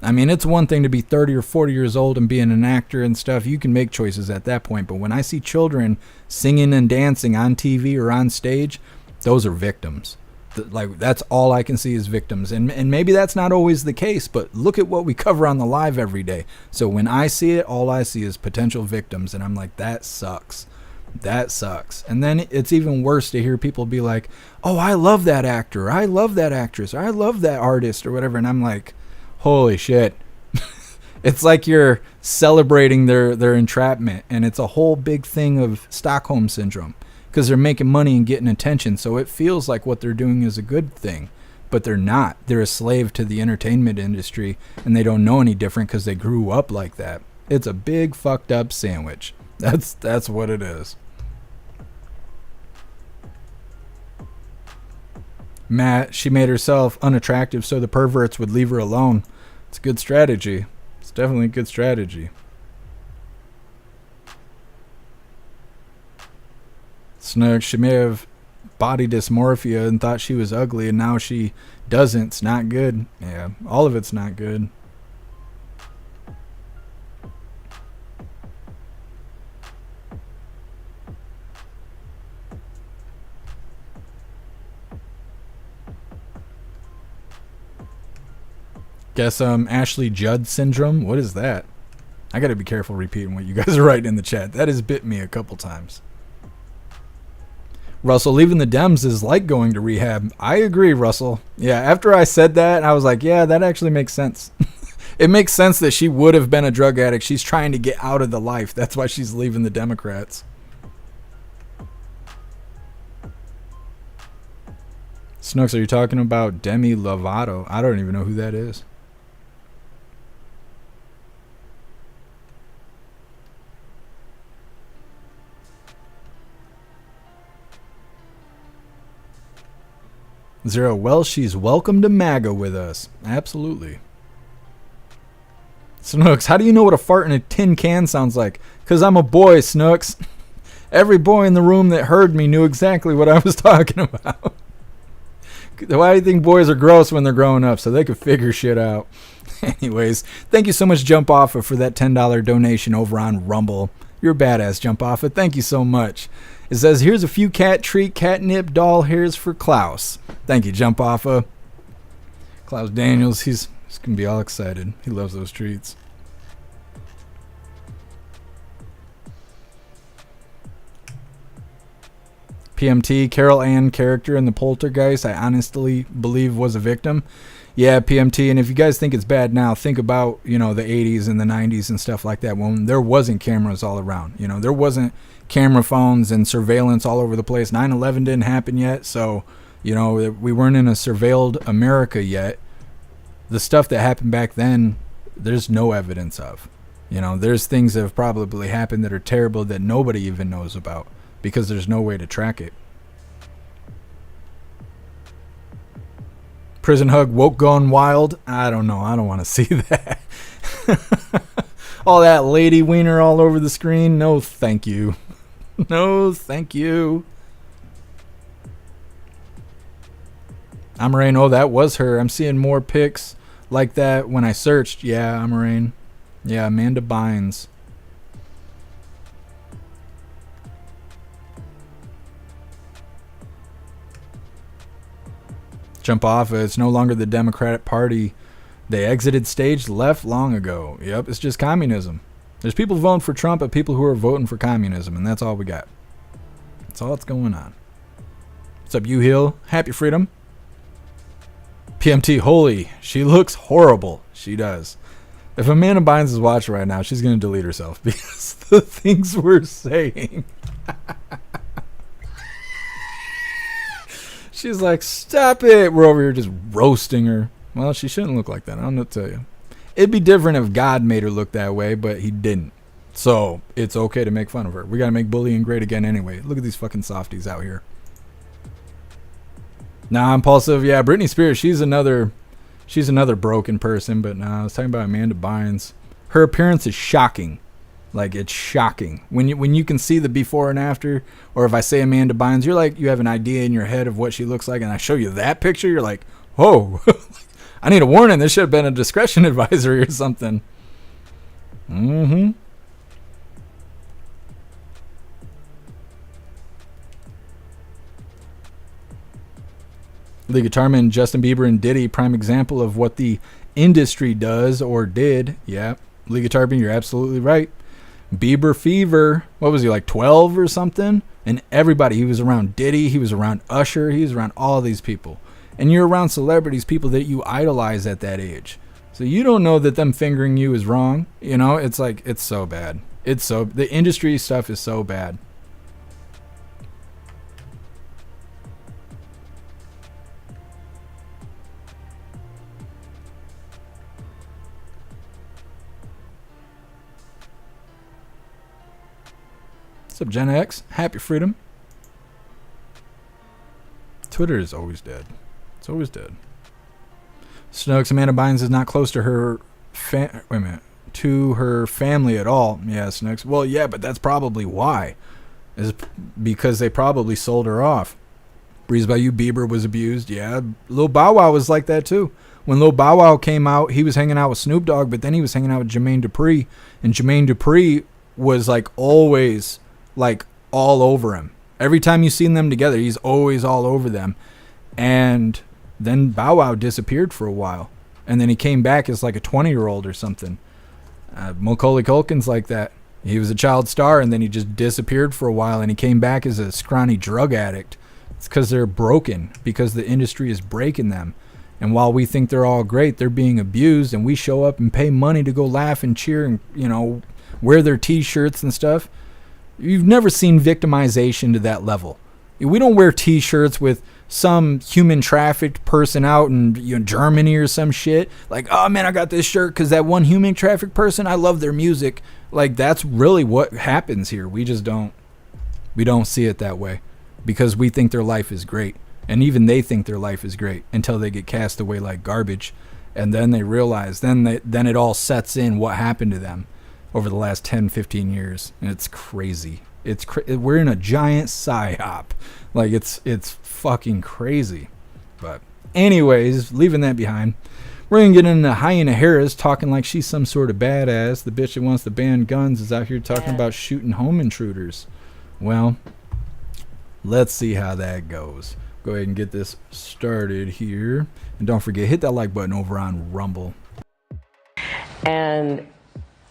I mean, it's one thing to be 30 or 40 years old and being an actor and stuff. You can make choices at that point. But when I see children singing and dancing on TV or on stage, those are victims. Like, that's all I can see is victims. And maybe that's not always the case, but look at what we cover on the live every day. So when I see it, all I see is potential victims, and I'm like, that sucks. That sucks. And then it's even worse to hear people be like, oh, I love that actor, I love that actress, I love that artist or whatever. And I'm like, holy shit. It's like you're celebrating their entrapment, and it's a whole big thing of Stockholm syndrome because they're making money and getting attention. So it feels like what they're doing is a good thing, but they're not. They're a slave to the entertainment industry, and they don't know any different because they grew up like that. It's a big fucked up sandwich. That's what it is. Matt, she made herself unattractive so the perverts would leave her alone. It's a good strategy. It's definitely a good strategy. Snug, she may have body dysmorphia and thought she was ugly, and now she doesn't. It's not good. Yeah, all of it's not good. Guess Ashley Judd syndrome. What is that? I gotta be careful repeating what you guys are writing in the chat. That has bit me a couple times. Russell, leaving the Dems is like going to rehab. I agree, Russell. Yeah, after I said that, I was like, yeah, that actually makes sense. It makes sense that she would have been a drug addict. She's trying to get out of the life. That's why she's leaving the Democrats. Snooks, are you talking about Demi Lovato? I don't even know who that is. Zero, well, she's welcome to MAGA with us. Absolutely. Snooks, how do you know what a fart in a tin can sounds like? Because I'm a boy, Snooks. Every boy in the room that heard me knew exactly what I was talking about. Why do you think boys are gross when they're growing up? So they could figure shit out. Anyways, thank you so much, Jump Offa, for that $10 donation over on Rumble. You're a badass, Jump Offa. Thank you so much. It says, here's a few cat treat catnip doll hairs for Klaus. Thank you, Jump Offa. Klaus Daniels, he's going to be all excited. He loves those treats. PMT, Carol Ann character in the Poltergeist, I honestly believe was a victim. Yeah, PMT, and if you guys think it's bad now, think about, the 80s and the 90s and stuff like that when there wasn't cameras all around. There wasn't camera phones and surveillance all over the place. 9/11 didn't happen yet, so, we weren't in a surveilled America yet. The stuff that happened back then, there's no evidence of. There's things that have probably happened that are terrible that nobody even knows about because there's no way to track it. Prison hug, woke gone wild. I don't know. I don't want to see that. All that lady wiener all over the screen. No, thank you. No, thank you. Amarain, oh, that was her. I'm seeing more pics like that when I searched. Yeah, Amarain. Yeah, Amanda Bynes. Jump off. It's no longer the Democratic Party. They exited stage left long ago. Yep, it's just communism. There's people voting for Trump and people who are voting for communism, and that's all we got. That's all that's going on. What's up, you Hill? Happy freedom. PMT, holy, she looks horrible. She does. If Amanda Bynes is watching right now, she's going to delete herself because the things we're saying. She's like, stop it. We're over here just roasting her. Well, she shouldn't look like that. I don't know what to tell you. It'd be different if God made her look that way, but he didn't. So it's okay to make fun of her. We got to make bullying great again anyway. Look at these fucking softies out here. Nah, Impulsive. Yeah, Britney Spears, she's another broken person. But nah, I was talking about Amanda Bynes. Her appearance is shocking. Like, it's shocking. When you can see the before and after, or if I say Amanda Bynes, you're like, you have an idea in your head of what she looks like, and I show you that picture, you're like, whoa, I need a warning. This should have been a discretion advisory or something. Mm-hmm. Lee Guitarman, Justin Bieber, and Diddy, prime example of what the industry does or did. Yeah, Lee Guitarman, you're absolutely right. Bieber fever, what was he, like 12 or something? And everybody, he was around Diddy, he was around Usher, he was around all these people. And you're around celebrities, people that you idolize at that age. So you don't know that them fingering you is wrong. You know, it's like, it's so bad. The industry stuff is so bad. What's up, Gen X? Happy freedom. Twitter is always dead. It's always dead. Snooks, Amanda Bynes is not close to her to her family at all. Yeah, Snooks. Well, yeah, but that's probably why. Is because they probably sold her off. Breeze by You, Bieber was abused. Yeah, Lil Bow Wow was like that too. When Lil Bow Wow came out, he was hanging out with Snoop Dogg, but then he was hanging out with Jermaine Dupri, and Jermaine Dupri was like always like all over him. Every time you seen them together, he's always all over them. And then Bow Wow disappeared for a while, and then he came back as like a 20-year-old or something. Macaulay Culkin's like that. He was a child star, and then he just disappeared for a while, and he came back as a scrawny drug addict. It's because they're broken, because the industry is breaking them. And while we think they're all great, they're being abused, and we show up and pay money to go laugh and cheer and, you know, wear their T-shirts and stuff. You've never seen victimization to that level. We don't wear T-shirts with some human trafficked person out in, you know, Germany or some shit. Like, oh man, I got this shirt because that one human trafficked person, I love their music. Like, that's really what happens here. We just don't see it that way because we think their life is great. And even they think their life is great until they get cast away like garbage. And then they realize, then it all sets in what happened to them over the last 10, 15 years. And it's crazy. We're in a giant psyop. Like, it's fucking crazy. But anyways, leaving that behind, we're going to get into Hyena Harris talking like she's some sort of badass. The bitch that wants to ban guns is out here talking about shooting home intruders. Well, let's see how that goes. Go ahead and get this started here. And don't forget, hit that like button over on Rumble. And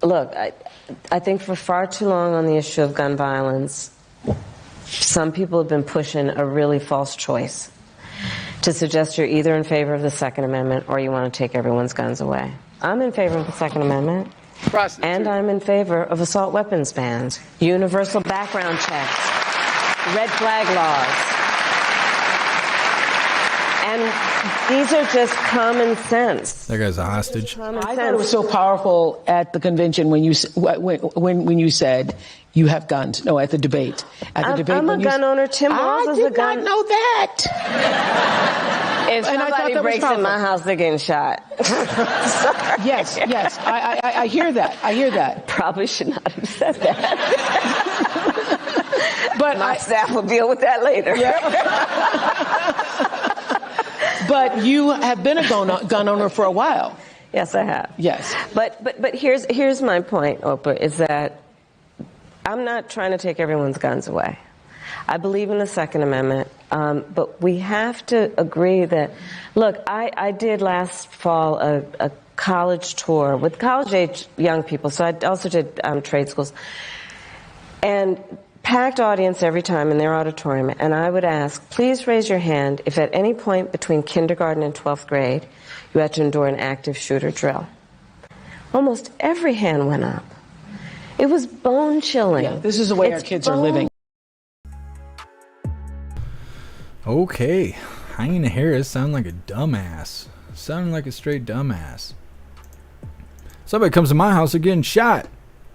look, I think for far too long on the issue of gun violence, some people have been pushing a really false choice to suggest you're either in favor of the Second Amendment or you want to take everyone's guns away. I'm in favor of the Second Amendment. And I'm in favor of assault weapons bans, universal background checks, red flag laws. And these are just common sense. That guy's a hostage. I thought it was so powerful at the convention when you said you have guns. No, at the debate. I'm a gun owner. Tim Walz is a gun. I did not know that. If somebody breaks in my house, they're getting shot. Yes. I hear that. I hear that. Probably should not have said that. But my staff will deal with that later. Yeah. But you have been a gun owner for a while. Yes, I have. Yes. But here's my point, Oprah, is that I'm not trying to take everyone's guns away. I believe in the Second Amendment, but we have to agree that, look, I did last fall a college tour with college-age young people, so I also did trade schools. And packed audience every time in their auditorium, and I would ask, please raise your hand if at any point between kindergarten and 12th grade you had to endure an active shooter drill. Almost every hand went up. It was bone-chilling. Yeah, this is the way our kids are living. Okay, Hyena Harris sound like a dumbass. Sounding like a straight dumbass. Somebody comes to my house, they're getting shot.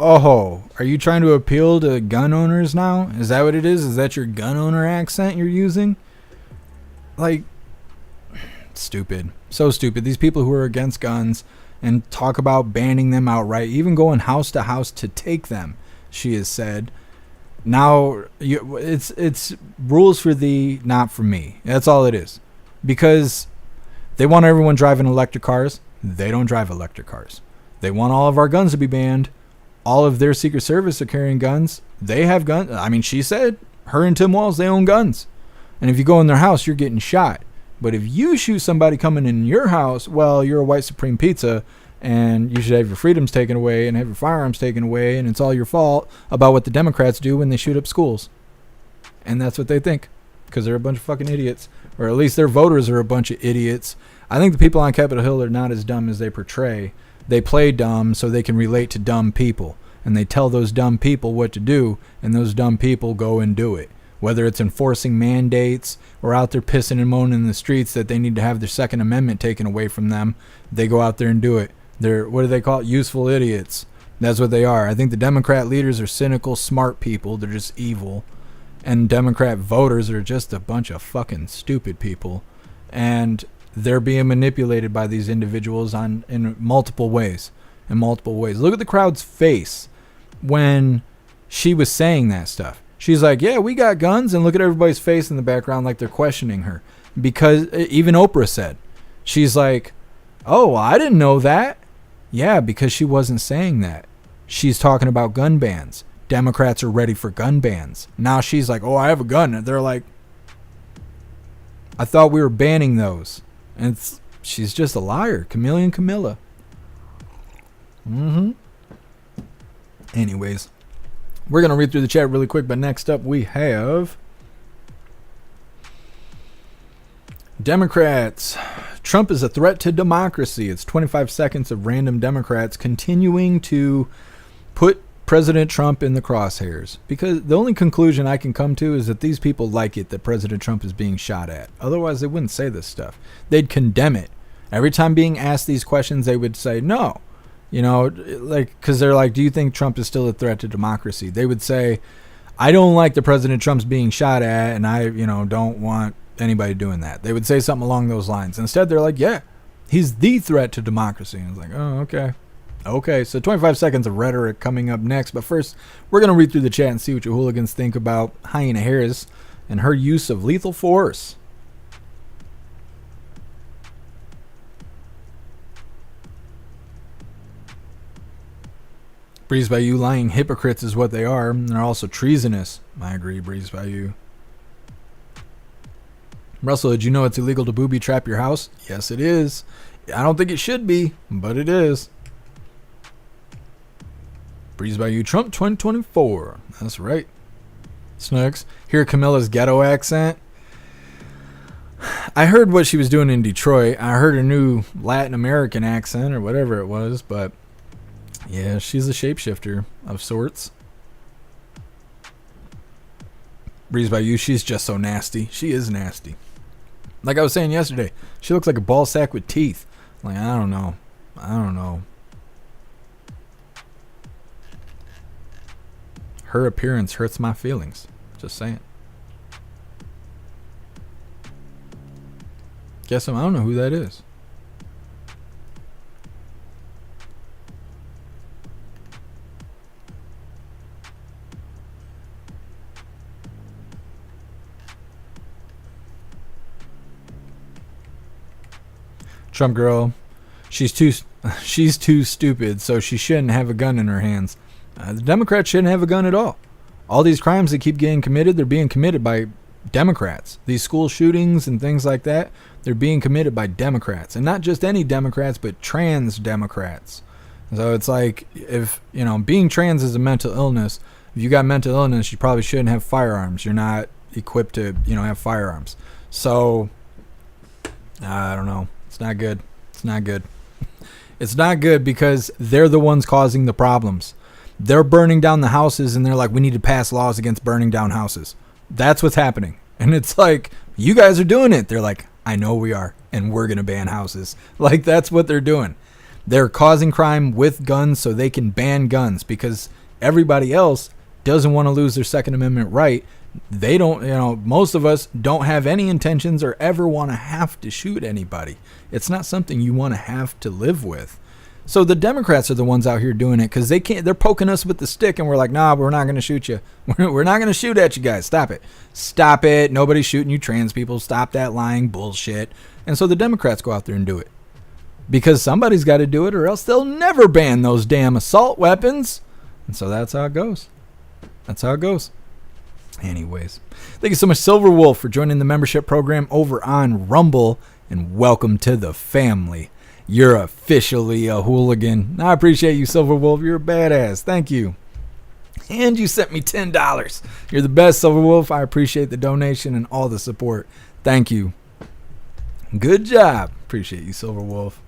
Oh, are you trying to appeal to gun owners now? Is that what it is? Is that your gun owner accent you're using? Like, stupid. So stupid. These people who are against guns and talk about banning them outright, even going house to house to take them, she has said. Now, it's rules for thee, not for me. That's all it is. Because they want everyone driving electric cars. They don't drive electric cars. They want all of our guns to be banned. All of their Secret Service are carrying guns. They have guns. I mean, she said, her and Tim Walz, they own guns. And if you go in their house, you're getting shot. But if you shoot somebody coming in your house, well, you're a white supreme pizza, and you should have your freedoms taken away and have your firearms taken away, and it's all your fault about what the Democrats do when they shoot up schools. And that's what they think, because they're a bunch of fucking idiots. Or at least their voters are a bunch of idiots. I think the people on Capitol Hill are not as dumb as they portray. They play dumb so they can relate to dumb people. And they tell those dumb people what to do, and those dumb people go and do it. Whether it's enforcing mandates or out there pissing and moaning in the streets that they need to have their Second Amendment taken away from them, they go out there and do it. They're, what do they call it? Useful idiots. That's what they are. I think the Democrat leaders are cynical, smart people. They're just evil. And Democrat voters are just a bunch of fucking stupid people. And they're being manipulated by these individuals in multiple ways. In multiple ways. Look at the crowd's face when she was saying that stuff. She's like, yeah, we got guns, and look at everybody's face in the background like they're questioning her. Because even Oprah said, she's like, oh, I didn't know that. Yeah, because she wasn't saying that. She's talking about gun bans. Democrats are ready for gun bans. Now she's like, oh, I have a gun. And they're like, I thought we were banning those. And she's just a liar. Chameleon Camilla. Anyways. We're going to read through the chat really quick, but next up we have Democrats. Trump is a threat to democracy. It's 25 seconds of random Democrats continuing to put President Trump in the crosshairs. Because the only conclusion I can come to is that these people like it that President Trump is being shot at. Otherwise, they wouldn't say this stuff. They'd condemn it. Every time being asked these questions, they would say no. You know, like, because they're like, do you think Trump is still a threat to democracy? They would say, I don't like the President Trump's being shot at, and I, don't want anybody doing that. They would say something along those lines. Instead, they're like, yeah, he's the threat to democracy. And it's like, oh, okay. Okay, so 25 seconds of rhetoric coming up next. But first, we're going to read through the chat and see what you hooligans think about Hyena Harris and her use of lethal force. Breeze by you, lying hypocrites is what they are. And they're also treasonous. I agree, Breeze by you. Russell, did you know it's illegal to booby trap your house? Yes, it is. I don't think it should be, but it is. Breeze by you, Trump 2024. That's right. Snugs, hear Camilla's ghetto accent. I heard what she was doing in Detroit. I heard her new Latin American accent or whatever it was, but yeah, she's a shapeshifter of sorts. Breeze by you, she's just so nasty. She is nasty. Like I was saying yesterday, she looks like a ball sack with teeth. Like, I don't know. Her appearance hurts my feelings. Just saying. Guess I don't know who that is. Trump girl, she's too stupid, so she shouldn't have a gun in her hands. The Democrats shouldn't have a gun at all. All these crimes that keep getting committed, they're being committed by Democrats. These school shootings and things like that, they're being committed by Democrats. And not just any Democrats, but trans Democrats. So it's like, if, being trans is a mental illness. If you got mental illness, you probably shouldn't have firearms. You're not equipped to, have firearms. So, I don't know. It's not good. It's not good. It's not good because they're the ones causing the problems. They're burning down the houses and they're like, we need to pass laws against burning down houses. That's what's happening. And it's like, you guys are doing it. They're like, I know we are. And we're going to ban houses. Like, that's what they're doing. They're causing crime with guns so they can ban guns because everybody else doesn't want to lose their Second Amendment right. They don't, most of us don't have any intentions or ever want to have to shoot anybody. It's not something you want to have to live with. So the Democrats are the ones out here doing it because they're poking us with the stick and we're like, nah, we're not going to shoot you. We're not going to shoot at you guys. Stop it. Stop it. Nobody's shooting you trans people. Stop that lying bullshit. And so the Democrats go out there and do it because somebody's got to do it or else they'll never ban those damn assault weapons. And so that's how it goes. That's how it goes. Anyways, thank you so much, Silver Wolf, for joining the membership program over on Rumble, and welcome to the family. You're officially a hooligan. I appreciate you, Silver Wolf. You're a badass. Thank you. And you sent me $10. You're the best, Silver Wolf. I appreciate the donation and all the support. Thank you. Good job. Appreciate you, Silver Wolf.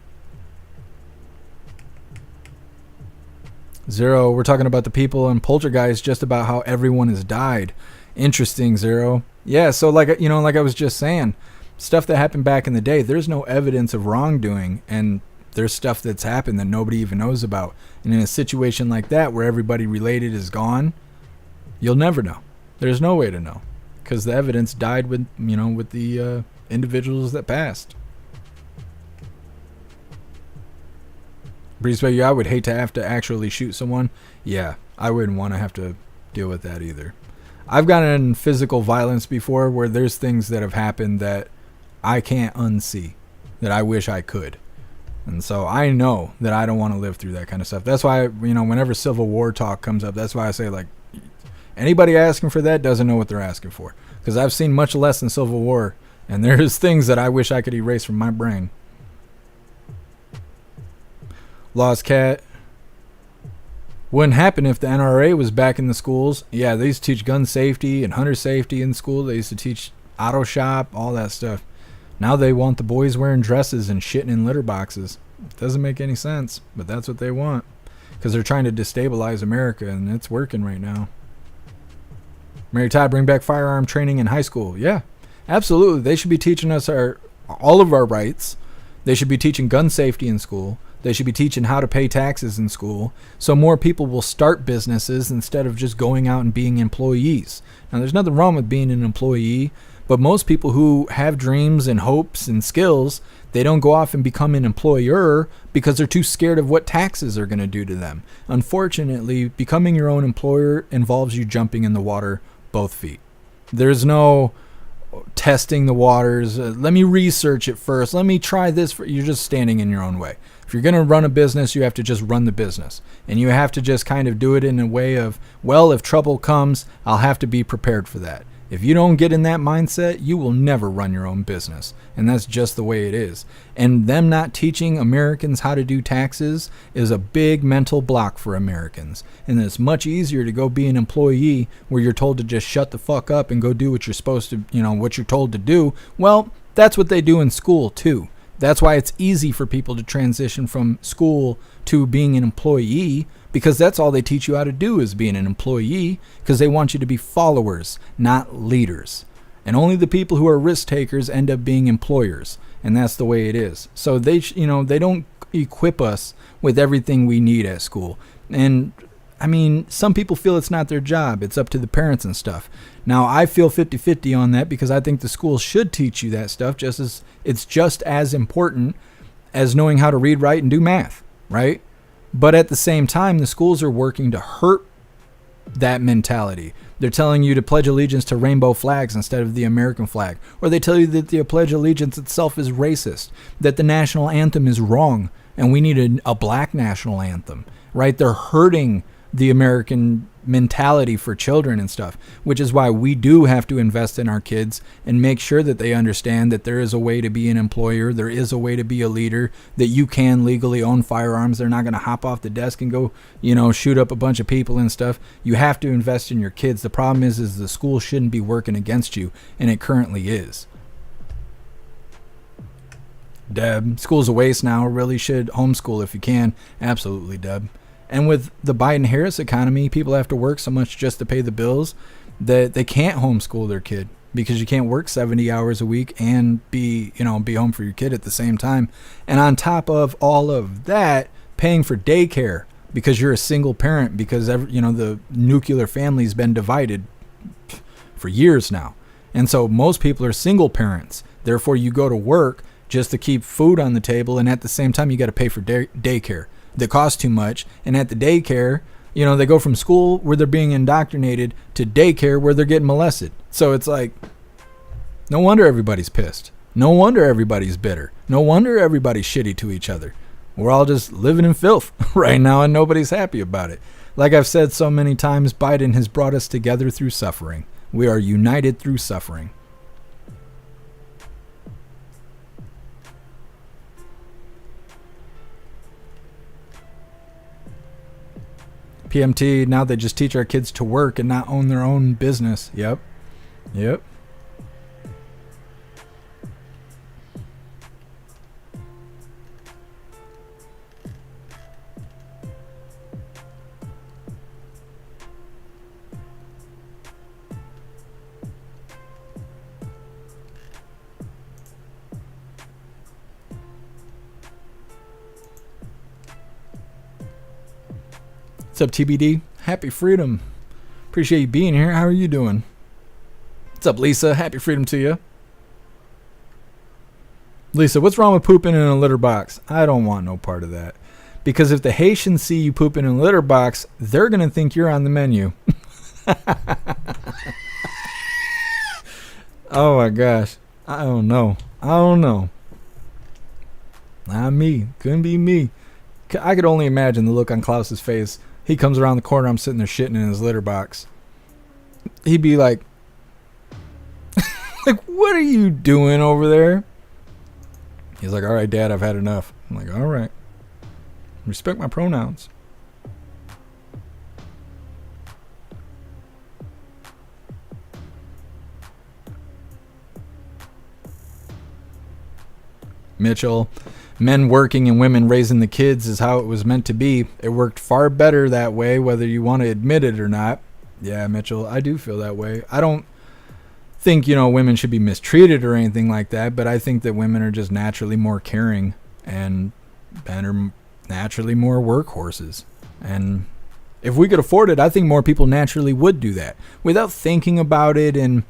Zero, we're talking about the people in Poltergeist, just about how everyone has died. Interesting, Zero. Yeah, so like I was just saying, stuff that happened back in the day, there's no evidence of wrongdoing, and there's stuff that's happened that nobody even knows about. And in a situation like that where everybody related is gone, you'll never know. There's no way to know, because the evidence died with the individuals that passed. Breezeway, I would hate to have to actually shoot someone. Yeah, I wouldn't want to have to deal with that either. I've gotten in physical violence before where there's things that have happened that I can't unsee, that I wish I could. And so I know that I don't want to live through that kind of stuff. That's why, whenever Civil War talk comes up, that's why I say, like, anybody asking for that doesn't know what they're asking for. Because I've seen much less than Civil War, and there's things that I wish I could erase from my brain. Lost Cat. Wouldn't happen if the NRA was back in the schools. Yeah, they used to teach gun safety and hunter safety in school. They used to teach auto shop, all that stuff. Now they want the boys wearing dresses and shitting in litter boxes. It doesn't make any sense, but that's what they want. Because they're trying to destabilize America, and it's working right now. Mary Todd, bring back firearm training in high school. Yeah, absolutely. They should be teaching us all of our rights. They should be teaching gun safety in school. They should be teaching how to pay taxes in school, so more people will start businesses instead of just going out and being employees. Now, there's nothing wrong with being an employee, but most people who have dreams and hopes and skills, they don't go off and become an employer because they're too scared of what taxes are going to do to them. Unfortunately, becoming your own employer involves you jumping in the water both feet. There's no testing the waters. Let me research it first. Let me try this. You're just standing in your own way. If you're going to run a business, you have to just run the business. And you have to just kind of do it in a way of, well, if trouble comes, I'll have to be prepared for that. If you don't get in that mindset, you will never run your own business. And that's just the way it is. And them not teaching Americans how to do taxes is a big mental block for Americans. And it's much easier to go be an employee where you're told to just shut the fuck up and go do what you're supposed to, what you're told to do. Well, that's what they do in school too. That's why it's easy for people to transition from school to being an employee, because that's all they teach you how to do is being an employee, because they want you to be followers, not leaders. And only the people who are risk takers end up being employers, and that's the way it is. So they don't equip us with everything we need at school. And I mean, some people feel it's not their job. It's up to the parents and stuff. Now, I feel 50-50 on that because I think the schools should teach you that stuff, just as it's just as important as knowing how to read, write, and do math, right? But at the same time, the schools are working to hurt that mentality. They're telling you to pledge allegiance to rainbow flags instead of the American flag. Or they tell you that the Pledge of Allegiance itself is racist, that the national anthem is wrong, and we need a black national anthem, right? They're hurting the American mentality for children and stuff, which is why we do have to invest in our kids and make sure that they understand that there is a way to be an employer, there is a way to be a leader, that you can legally own firearms. They're not going to hop off the desk and go, shoot up a bunch of people and stuff. You have to invest in your kids. The problem is the school shouldn't be working against you, and it currently is. Deb, school's a waste now. Really should homeschool if you can. Absolutely, Deb. And with the Biden-Harris economy, people have to work so much just to pay the bills that they can't homeschool their kid, because you can't work 70 hours a week and be home for your kid at the same time. And on top of all of that, paying for daycare because you're a single parent, because the nuclear family's been divided for years now. And so most people are single parents. Therefore, you go to work just to keep food on the table, and at the same time, you got to pay for daycare. That costs too much. And at the daycare, they go from school where they're being indoctrinated to daycare where they're getting molested. So it's like, no wonder everybody's pissed. No wonder everybody's bitter. No wonder everybody's shitty to each other. We're all just living in filth right now, and nobody's happy about it. Like I've said so many times, Biden has brought us together through suffering. We are united through suffering. PMT, now they just teach our kids to work and not own their own business. Yep. What's up, TBD? Happy freedom. Appreciate you being here. How are you doing? What's up, Lisa? Happy freedom to you. Lisa, what's wrong with pooping in a litter box? I don't want no part of that. Because if the Haitians see you pooping in a litter box, they're going to think you're on the menu. Oh my gosh. I don't know. Not me. Couldn't be me. I could only imagine the look on Klaus's face. He comes around the corner, I'm sitting there shitting in his litter box. He'd be like, like, what are you doing over there? He's like, all right, Dad, I've had enough. I'm like, all right. Respect my pronouns. Mitchell, men working and women raising the kids is how it was meant to be. It worked far better that way, whether you want to admit it or not. Yeah, Mitchell, I do feel that way. I don't think, women should be mistreated or anything like that, but I think that women are just naturally more caring and are naturally more workhorses. And if we could afford it, I think more people naturally would do that without thinking about it and,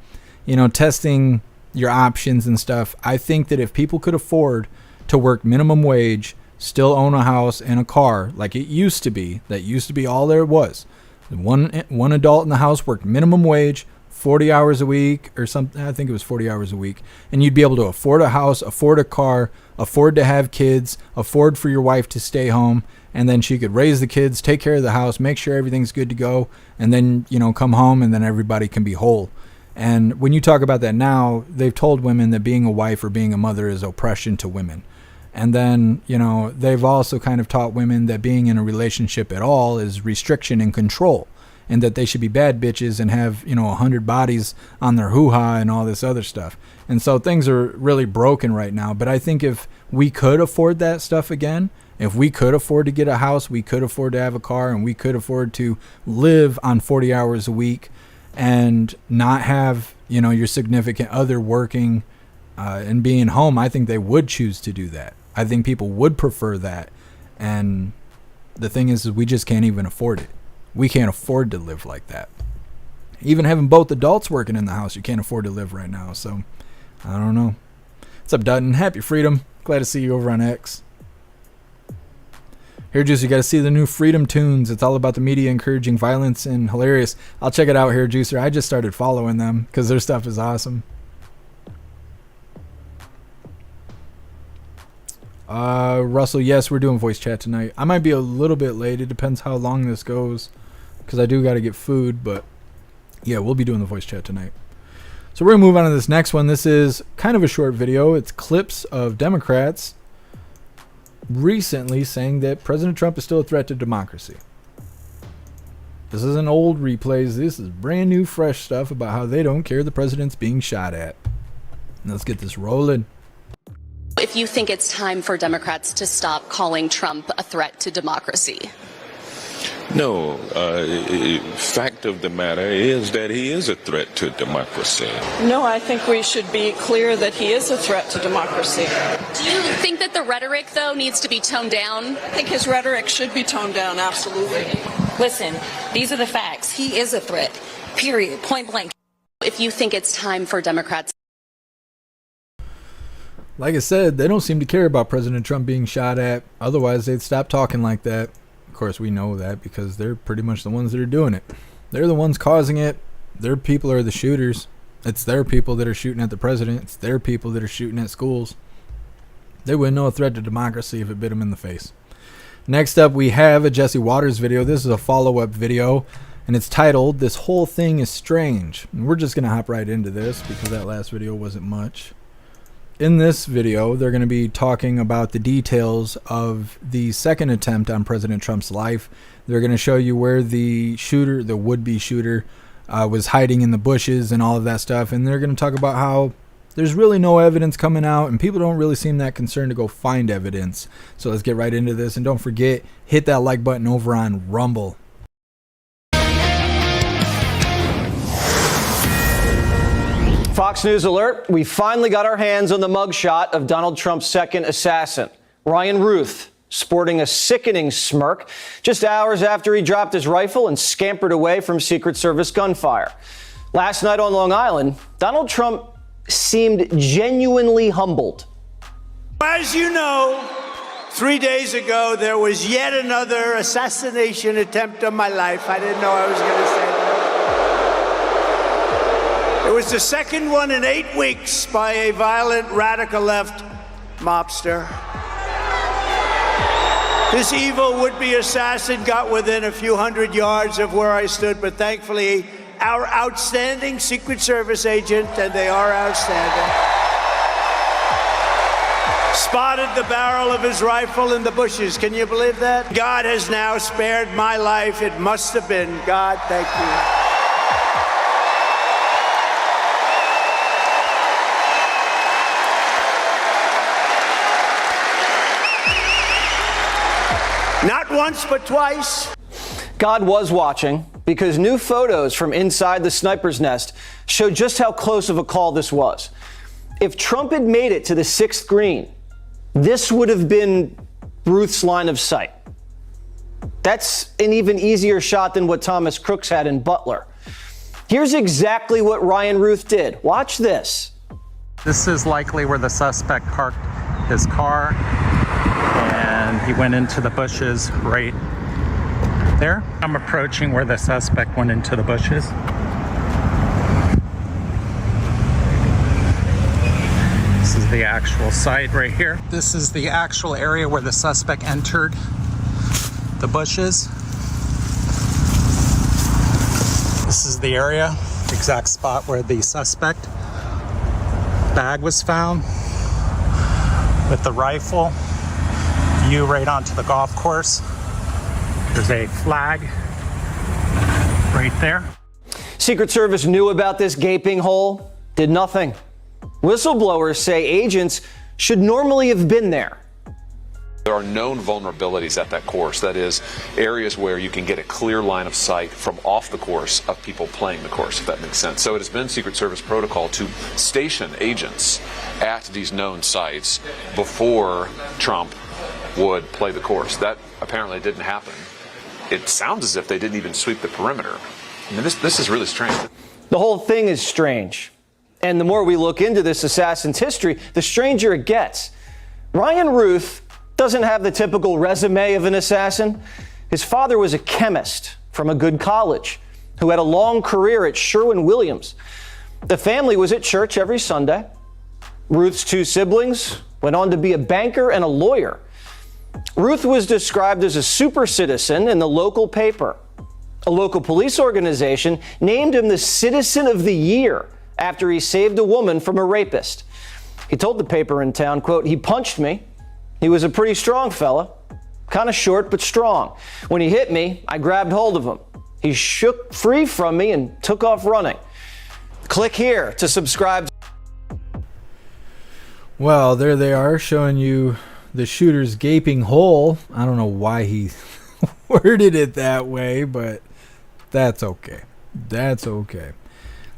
testing your options and stuff. I think that if people could afford to work minimum wage, still own a house and a car like it used to be, that used to be all there was. One adult in the house worked minimum wage, 40 hours a week or something. I think it was 40 hours a week. And you'd be able to afford a house, afford a car, afford to have kids, afford for your wife to stay home. And then she could raise the kids, take care of the house, make sure everything's good to go. And then, come home and then everybody can be whole. And when you talk about that now, they've told women that being a wife or being a mother is oppression to women. And then, they've also kind of taught women that being in a relationship at all is restriction and control, and that they should be bad bitches and have, 100 bodies on their hoo-ha and all this other stuff. And so things are really broken right now. But I think if we could afford that stuff again, if we could afford to get a house, we could afford to have a car, and we could afford to live on 40 hours a week and not have, your significant other working and being home, I think they would choose to do that. I think people would prefer that. And the thing is we just can't even afford it. We can't afford to live like that. Even having both adults working in the house, you can't afford to live right now. So, I don't know. What's up, Dutton? Happy freedom. Glad to see you over on X. Here, Juicer, you got to see the new Freedom Tunes. It's all about the media encouraging violence and hilarious. I'll check it out here, Juicer. I just started following them because their stuff is awesome. Russell, yes, we're doing voice chat tonight. I might be a little bit late. It depends how long this goes because I do got to get food. But, yeah, we'll be doing the voice chat tonight. So we're going to move on to this next one. This is kind of a short video. It's clips of Democrats recently saying that President Trump is still a threat to democracy. This isn't old replays. This is brand new, fresh stuff about how they don't care the president's being shot at. Let's get this rolling. If you think it's time for Democrats to stop calling Trump a threat to democracy. No, fact of the matter is that he is a threat to democracy. No, I think we should be clear that he is a threat to democracy. Do you think that the rhetoric, though, needs to be toned down? I think his rhetoric should be toned down, absolutely. Listen, these are the facts. He is a threat, period, point blank. If you think it's time for Democrats. Like I said, they don't seem to care about President Trump being shot at. Otherwise, they'd stop talking like that. Of course, we know that because they're pretty much the ones that are doing it. They're the ones causing it. Their people are the shooters. It's their people that are shooting at the president. It's their people that are shooting at schools. They wouldn't know a threat to democracy if it bit them in the face. Next up, we have a Jesse Waters video. This is a follow-up video, and it's titled, "This Whole Thing is Strange." And we're just going to hop right into this because that last video wasn't much. In this video, they're going to be talking about the details of the second attempt on President Trump's life. They're going to show you where the shooter, the would-be shooter, was hiding in the bushes and all of that stuff. And they're going to talk about how there's really no evidence coming out and people don't really seem that concerned to go find evidence. So let's get right into this. And don't forget, hit that like button over on Rumble. Fox News alert, we finally got our hands on the mugshot of Donald Trump's second assassin. Ryan Ruth sporting a sickening smirk just hours after he dropped his rifle and scampered away from Secret Service gunfire. Last night on Long Island, Donald Trump seemed genuinely humbled. As you know, 3 days ago, there was yet another assassination attempt on my life. I didn't know I was going to say that. It was the second one in 8 weeks by a violent radical left mobster. This evil would-be assassin got within a few hundred yards of where I stood, but thankfully, our outstanding Secret Service agent, and they are outstanding, spotted the barrel of his rifle in the bushes. Can you believe that? God has now spared my life. It must have been God. Thank you. Not once, but twice. God was watching because new photos from inside the sniper's nest show just how close of a call this was. If Trump had made it to the 6th green, this would have been Ruth's line of sight. That's an even easier shot than what Thomas Crooks had in Butler. Here's exactly what Ryan Ruth did. Watch this. This is likely where the suspect parked his car, and he went into the bushes right there. I'm approaching where the suspect went into the bushes. This is the actual site right here. This is the actual area where the suspect entered the bushes. This is the area, exact spot where the suspect bag was found with the rifle. View right onto the golf course. There's a flag right there. Secret Service knew about this gaping hole, did nothing. Whistleblowers say agents should normally have been there. There are known vulnerabilities at that course, that is, areas where you can get a clear line of sight from off the course of people playing the course, if that makes sense. So it has been Secret Service protocol to station agents at these known sites before Trump would play the course. That apparently didn't happen. It sounds as if they didn't even sweep the perimeter. I mean, this is really strange. The whole thing is strange. And the more we look into this assassin's history, the stranger it gets. Ryan Ruth doesn't have the typical resume of an assassin. His father was a chemist from a good college who had a long career at Sherwin-Williams. The family was at church every Sunday. Ruth's 2 siblings went on to be a banker and a lawyer. Ruth was described as a super citizen in the local paper. A local police organization named him the Citizen of the Year after he saved a woman from a rapist. He told the paper in town, quote, "He punched me. He was a pretty strong fella, kind of short but strong. When he hit me, I grabbed hold of him. He shook free from me and took off running." Click here to subscribe. Well, there they are, showing you the shooter's gaping hole. I don't know why he worded it that way, but that's okay. That's okay.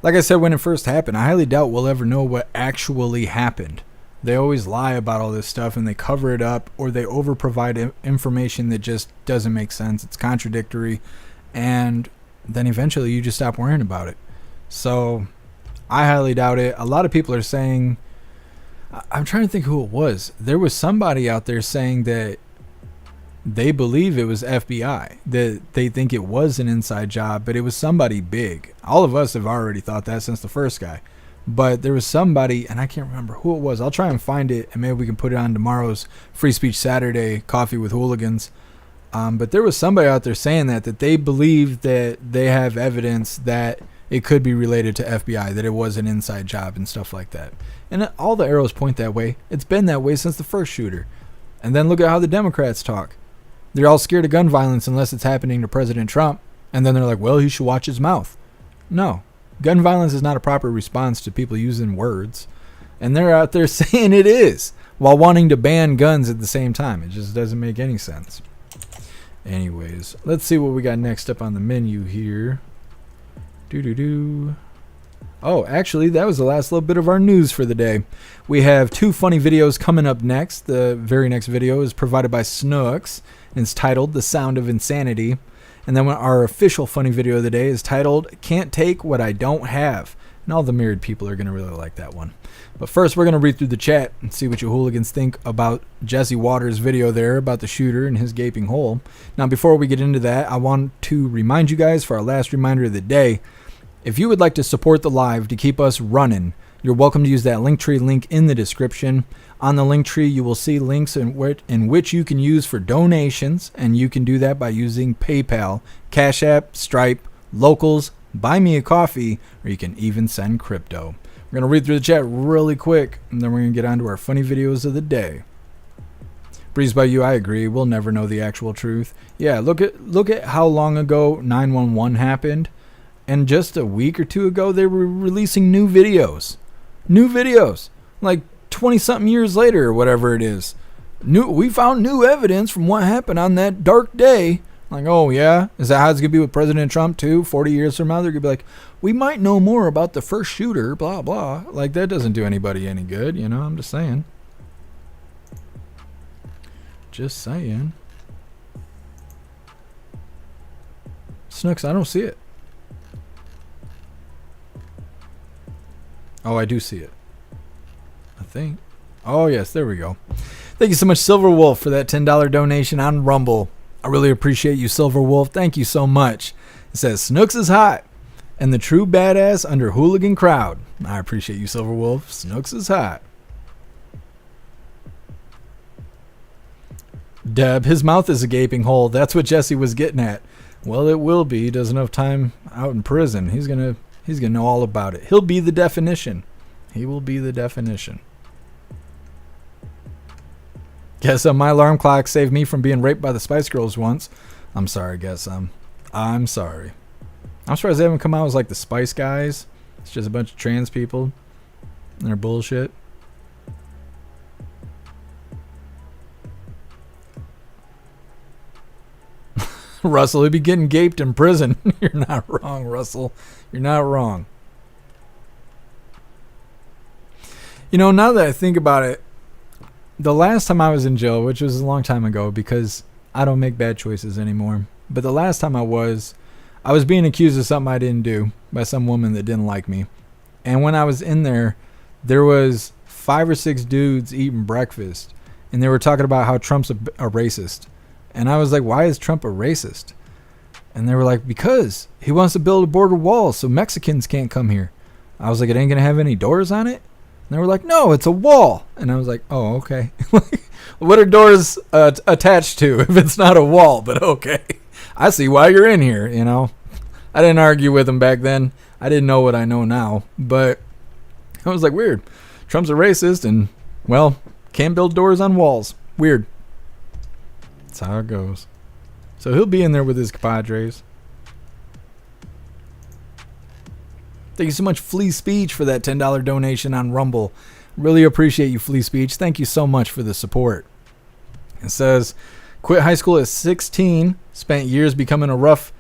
Like I said when it first happened, I highly doubt we'll ever know what actually happened. They always lie about all this stuff and they cover it up, or they over-provide information that just doesn't make sense. It's contradictory, and then eventually you just stop worrying about it. So I highly doubt it. A lot of people are saying, I'm trying to think who it was. There was somebody out there saying that they believe it was FBI, that they think it was an inside job, but it was somebody big. All of us have already thought that since the first guy. But there was somebody, and I can't remember who it was. I'll try and find it, and maybe we can put it on tomorrow's Free Speech Saturday Coffee with Hooligans. But there was somebody out there saying that they believe that they have evidence that it could be related to FBI, that it was an inside job and stuff like that. And all the arrows point that way. It's been that way since the first shooter. And then look at how the Democrats talk. They're all scared of gun violence unless it's happening to President Trump. And then they're like, well, he should watch his mouth. No. Gun violence is not a proper response to people using words. And they're out there saying it is, while wanting to ban guns at the same time. It just doesn't make any sense. Anyways, let's see what we got next up on the menu here. Oh, actually, that was the last little bit of our news for the day. We have 2 funny videos coming up next. The very next video is provided by Snooks, and it's titled The Sound of Insanity. And then our official funny video of the day is titled Can't Take What I Don't Have. And all the married people are going to really like that one. But first, we're going to read through the chat and see what you hooligans think about Jesse Waters' video there about the shooter and his gaping hole. Now, before we get into that, I want to remind you guys for our last reminder of the day, if you would like to support the live to keep us running, you're welcome to use that Linktree link in the description. On the Linktree, you will see links in which you can use for donations, and you can do that by using PayPal, Cash App, Stripe, Locals, Buy Me a Coffee, or you can even send crypto. We're going to read through the chat really quick, and then we're going to get on to our funny videos of the day. Breeze by You, I agree. We'll never know the actual truth. Yeah, look at how long ago 9/11 happened. And just a week or 2 ago, they were releasing new videos. Like 20-something years later or whatever it is. We found new evidence from what happened on that dark day. Like, oh, yeah? Is that how it's going to be with President Trump, too? 40 years from now, they're going to be like, we might know more about the first shooter, blah, blah. Like, that doesn't do anybody any good, you know? I'm just saying. Just saying. Snooks, I don't see it. Oh, I do see it. I think. Oh, yes, there we go. Thank you so much, Silver Wolf, for that $10 donation on Rumble. I really appreciate you, Silver Wolf. Thank you so much. It says, Snooks is hot and the true badass under hooligan crowd. I appreciate you, Silver Wolf. Snooks is hot. Deb, his mouth is a gaping hole. That's what Jesse was getting at. Well, it will be. He does enough time out in prison. He's gonna know all about it. He'll be the definition. He will be the definition. Guess my alarm clock saved me from being raped by the Spice Girls once. I'm sorry, guess I'm sorry. I'm surprised they haven't come out as like the Spice Guys. It's just a bunch of trans people and their bullshit. Russell, he'd be getting gaped in prison. You're not wrong, Russell. You're not wrong. You know, now that I think about it, the last time I was in jail, which was a long time ago because I don't make bad choices anymore, but the last time I was being accused of something I didn't do by some woman that didn't like me. And when I was in there, there was 5 or 6 dudes eating breakfast, and they were talking about how Trump's a racist. And I was like, why is Trump a racist? And they were like, because he wants to build a border wall so Mexicans can't come here. I was like, it ain't going to have any doors on it? And they were like, no, it's a wall. And I was like, oh, okay. What are doors attached to if it's not a wall? But okay. I see why you're in here, you know. I didn't argue with him back then. I didn't know what I know now. But I was like, weird. Trump's a racist and, well, can't build doors on walls. Weird. That's how it goes. So he'll be in there with his compadres. Thank you so much, Flea Speech, for that $10 donation on Rumble. Really appreciate you, Flea Speech. Thank you so much for the support. It says, quit high school at 16, spent years becoming a rough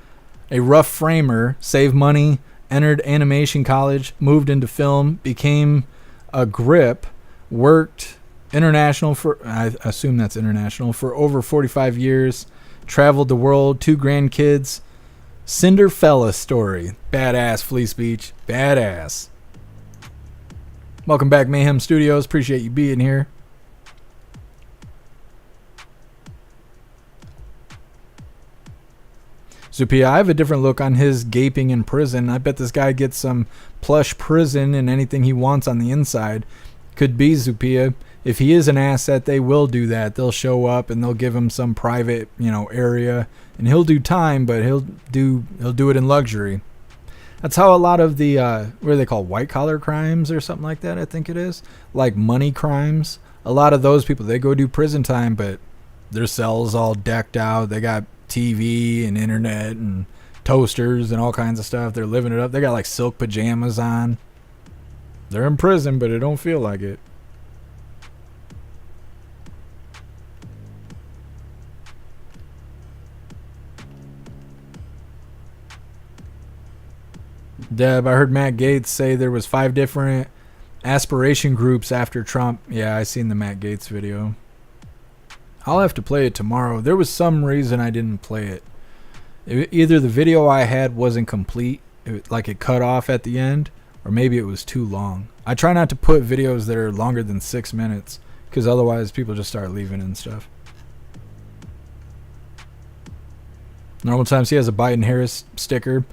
framer, saved money, entered animation college, moved into film, became a grip, worked international for, I assume that's international, for over 45 years, traveled the world, 2 grandkids, Cinderfella story. Badass, Flea Speech. Badass. Welcome back, Mayhem Studios. Appreciate you being here. Zupia, I have a different look on his gaping in prison. I bet this guy gets some plush prison and anything he wants on the inside. Could be, Zupia. If he is an asset, they will do that. They'll show up and they'll give him some private, area, and he'll do time, but he'll do it in luxury. That's how a lot of the what are they called, white collar crimes or something like that, I think it is, like money crimes. A lot of those people, they go do prison time, but their cells all decked out. They got TV and internet and toasters and all kinds of stuff. They're living it up. They got like silk pajamas on. They're in prison, but it don't feel like it. Deb, I heard Matt Gaetz say there was 5 different aspiration groups after Trump. Yeah, I seen the Matt Gaetz video. I'll have to play it tomorrow. There was some reason I didn't play it. Either the video I had wasn't complete, like it cut off at the end, or maybe it was too long. I try not to put videos that are longer than 6 minutes, because otherwise people just start leaving and stuff. Normal Times, he has a Biden-Harris sticker.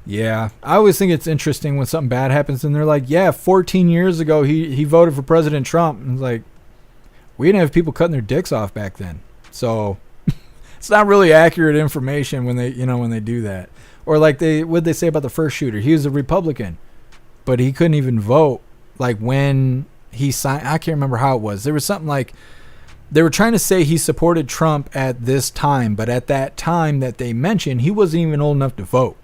Yeah, I always think it's interesting when something bad happens and they're like, yeah, 14 years ago he voted for President Trump. And it's like, we didn't have people cutting their dicks off back then. So it's not really accurate information when they, when they do that. Or like what'd they say about the first shooter? He was a Republican, but he couldn't even vote. Like when he signed, I can't remember how it was. There was something like, they were trying to say he supported Trump at this time, but at that time that they mentioned, he wasn't even old enough to vote.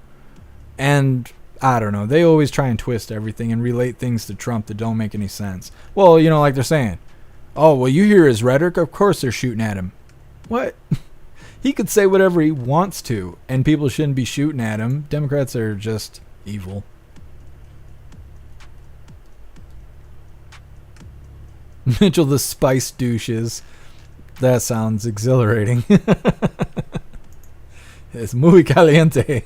And I don't know. They always try and twist everything and relate things to Trump that don't make any sense. Well, like they're saying, oh, well, you hear his rhetoric. Of course they're shooting at him. What? He could say whatever he wants to, and people shouldn't be shooting at him. Democrats are just evil. Mitchell the Spice Douches. That sounds exhilarating. It's muy caliente.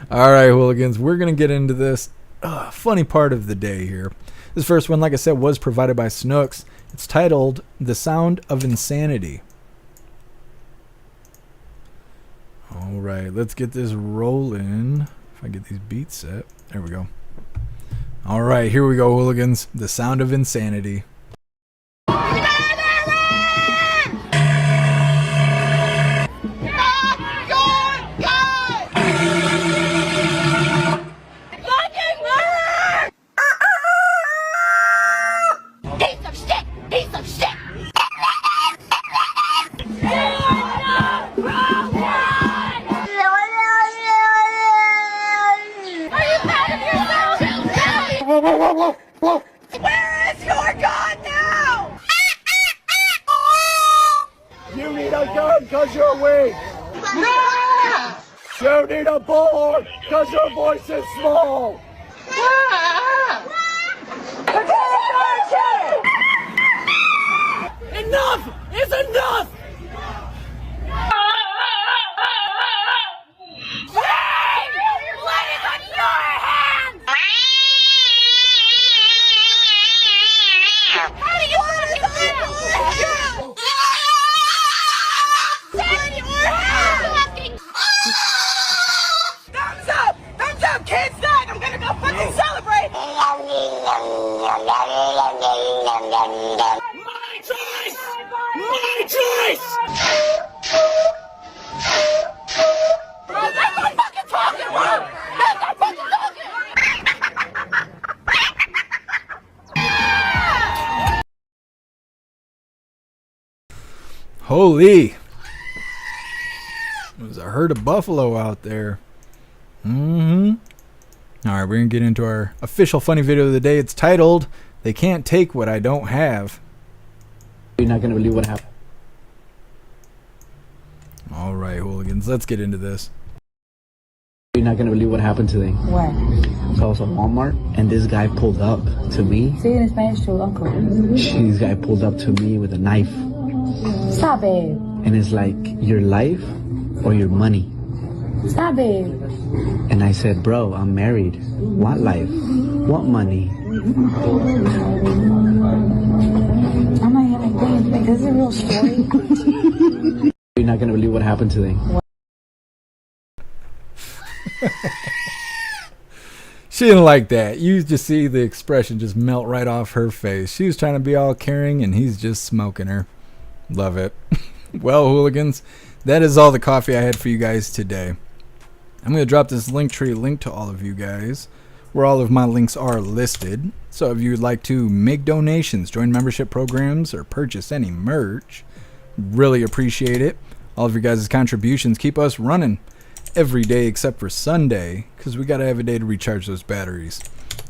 All right, hooligans, we're going to get into this funny part of the day here. This first one, like I said, was provided by Snooks. It's titled The Sound of Insanity. All right, let's get this rolling. If I get these beats set. There we go. All right, here we go, hooligans. The Sound of Insanity. Where is your gun now? You need a gun because you're weak. No! You need a bullet because your voice is small. Enough is enough! Thumbs up, kids night! I'm gonna go fucking celebrate! My choice! My choice! That's not fucking talking, bro! That's not fucking talking! Holy. There's a herd of buffalo out there. All right, we're going to get into our official funny video of the day. It's titled, They Can't Take What I Don't Have. You're not going to believe what happened. All right, hooligans, let's get into this. You're not going to believe what happened today. What? So I was at Walmart, and this guy pulled up to me. Say it in Spanish to Uncle. This guy pulled up to me with a knife. Stop it. And it's like, your life or your money? Stop it. And I said, bro, I'm married. What life? What money? I'm not even thinking, like, this is a real story. You're not going to believe what happened today. She didn't like that. You just see the expression just melt right off her face. She was trying to be all caring, and he's just smoking her. Love it. Well, hooligans, that is all the coffee I had for you guys today. I'm going to drop this Linktree link to all of you guys, where all of my links are listed. So if you would like to make donations, join membership programs, or purchase any merch, really appreciate it. All of your guys' contributions keep us running every day except for Sunday, because we got to have a day to recharge those batteries.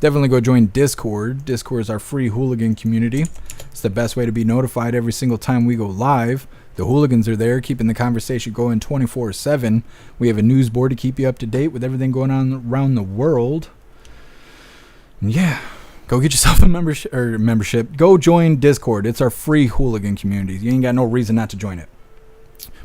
Definitely go join Discord. Discord is our free hooligan community. It's the best way to be notified every single time we go live, The Hooligans are there, keeping the conversation going 24/7. We have a news board to keep you up to date with everything going on around the world. And yeah, go get yourself a membership. Go join Discord. It's our free hooligan community. You ain't got no reason not to join it.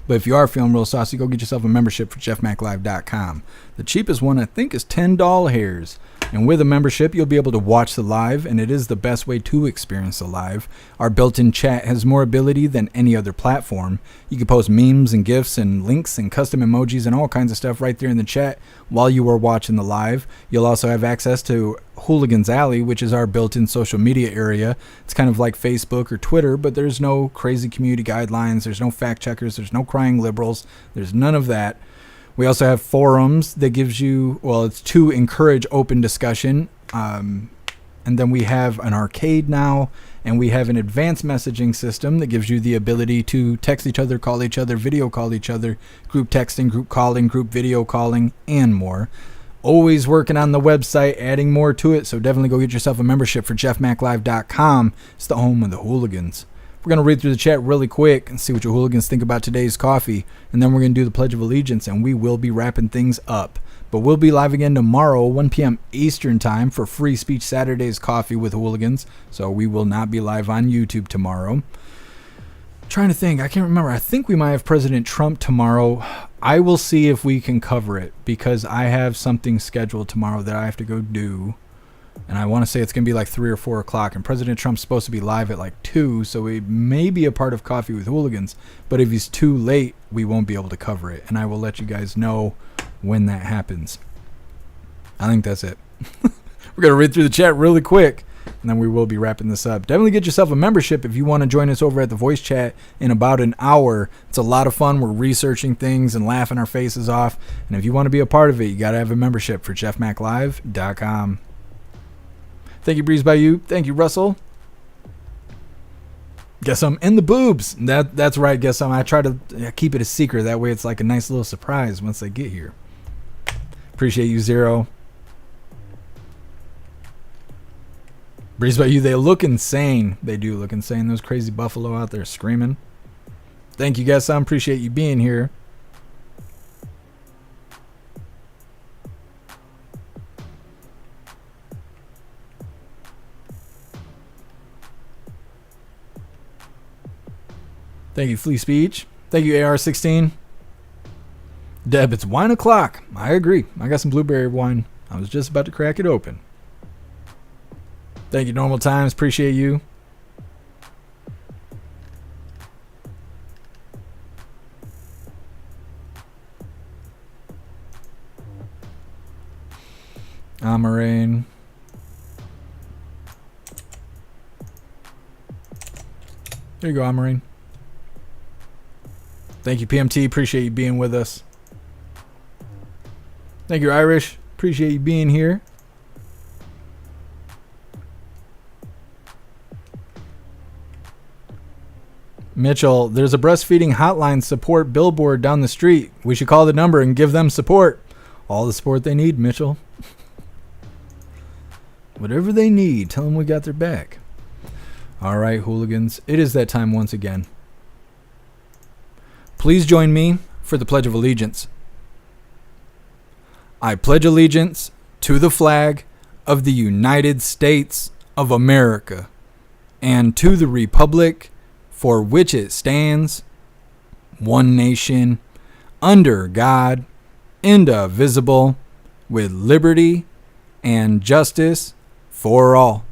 But if you are feeling real saucy, go get yourself a membership for jeffmaclive.com. The cheapest one, I think, is $10. And with a membership, you'll be able to watch the live, and it is the best way to experience the live. Our built-in chat has more ability than any other platform. You can post memes and GIFs and links and custom emojis and all kinds of stuff right there in the chat while you are watching the live. You'll also have access to Hooligans Alley, which is our built-in social media area. It's kind of like Facebook or Twitter, but there's no crazy community guidelines. There's no fact checkers. There's no crying liberals. There's none of that. We also have forums that gives you, well, it's to encourage open discussion. And then we have an arcade now, and we have an advanced messaging system that gives you the ability to text each other, call each other, video call each other, group texting, group calling, group video calling, and more. Always working on the website, adding more to it, so definitely go get yourself a membership for jeffmaclive.com. It's the home of the Hooligans. We're going to read through the chat really quick and see what your hooligans think about today's coffee, and then we're going to do the Pledge of Allegiance, and we will be wrapping things up. But we'll be live again tomorrow, 1 p.m. Eastern Time, for Free Speech Saturday's Coffee with Hooligans, so we will not be live on YouTube tomorrow. Trying to think, I can't remember. I think we might have President Trump tomorrow. I will see if we can cover it, because I have something scheduled tomorrow that I have to go do, and I want to say it's going to be like 3 or 4 o'clock, and President Trump's supposed to be live at like 2, so he may be a part of Coffee with Hooligans, but if he's too late, we won't be able to cover it, and I will let you guys know when that happens. I think that's it. We're going to read through the chat really quick, and then we will be wrapping this up. Definitely get yourself a membership if you want to join us over at the voice chat in about an hour. It's a lot of fun. We're researching things and laughing our faces off. And if you want to be a part of it, you got to have a membership for jeffmaclive.com. Thank you, Breeze by You. Thank you, Russell. Guess I'm in the boobs. That's right, guess I'm. I try to keep it a secret. That way it's like a nice little surprise once they get here. Appreciate you, Zero. Breeze by You, they look insane. They do look insane. Those crazy buffalo out there screaming. Thank you, guys. I appreciate you being here. Thank you, Flea Speech. Thank you, AR16. Deb, it's wine o'clock. I agree. I got some blueberry wine. I was just about to crack it open. Thank you, Normal Times. Appreciate you. Amarain. There you go, Amarain. Thank you, PMT. Appreciate you being with us. Thank you, Irish. Appreciate you being here. Mitchell, there's a breastfeeding hotline support billboard down the street. We should call the number and give them support. All the support they need, Mitchell. Whatever they need, tell them we got their back. All right, hooligans. It is that time once again. Please join me for the Pledge of Allegiance. I pledge allegiance to the flag of the United States of America and to the republic for which it stands, one nation, under God, indivisible, with liberty and justice for all.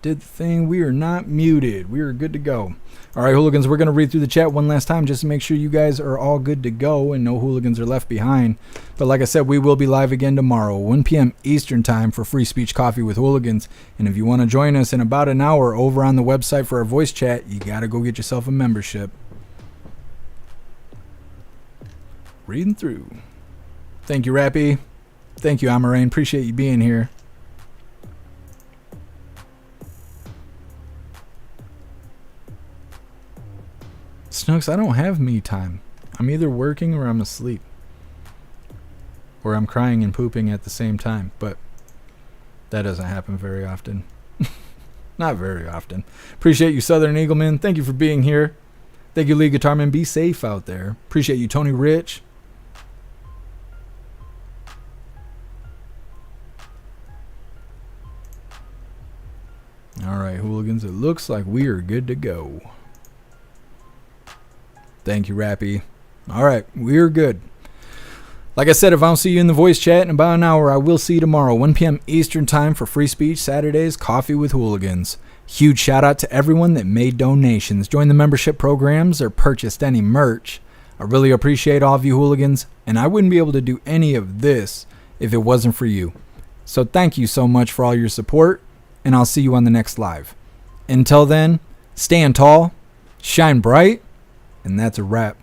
Did the thing. We are not muted. We are good to go. All right, hooligans, we're going to read through the chat one last time just to make sure you guys are all good to go and no hooligans are left behind. But like I said, we will be live again tomorrow, 1 p.m. Eastern Time, for Free Speech Coffee with Hooligans. And if you want to join us in about an hour over on the website for our voice chat, you got to go get yourself a membership. Reading through. Thank you, Rappy. Thank you, Amarain. Appreciate you being here. Snooks, I don't have me time. I'm either working or I'm asleep. Or I'm crying and pooping at the same time. But that doesn't happen very often. Not very often. Appreciate you, Southern Eagleman. Thank you for being here. Thank you, Lee Guitarman. Be safe out there. Appreciate you, Tony Rich. All right, hooligans, it looks like we are good to go. Thank you, Rappy. All right, we are good. Like I said, if I don't see you in the voice chat in about an hour, I will see you tomorrow, 1 p.m. Eastern Time for Free Speech Saturdays, Coffee with Hooligans. Huge shout out to everyone that made donations, joined the membership programs, or purchased any merch. I really appreciate all of you hooligans, and I wouldn't be able to do any of this if it wasn't for you. So thank you so much for all your support, and I'll see you on the next live. Until then, stand tall, shine bright, and that's a wrap.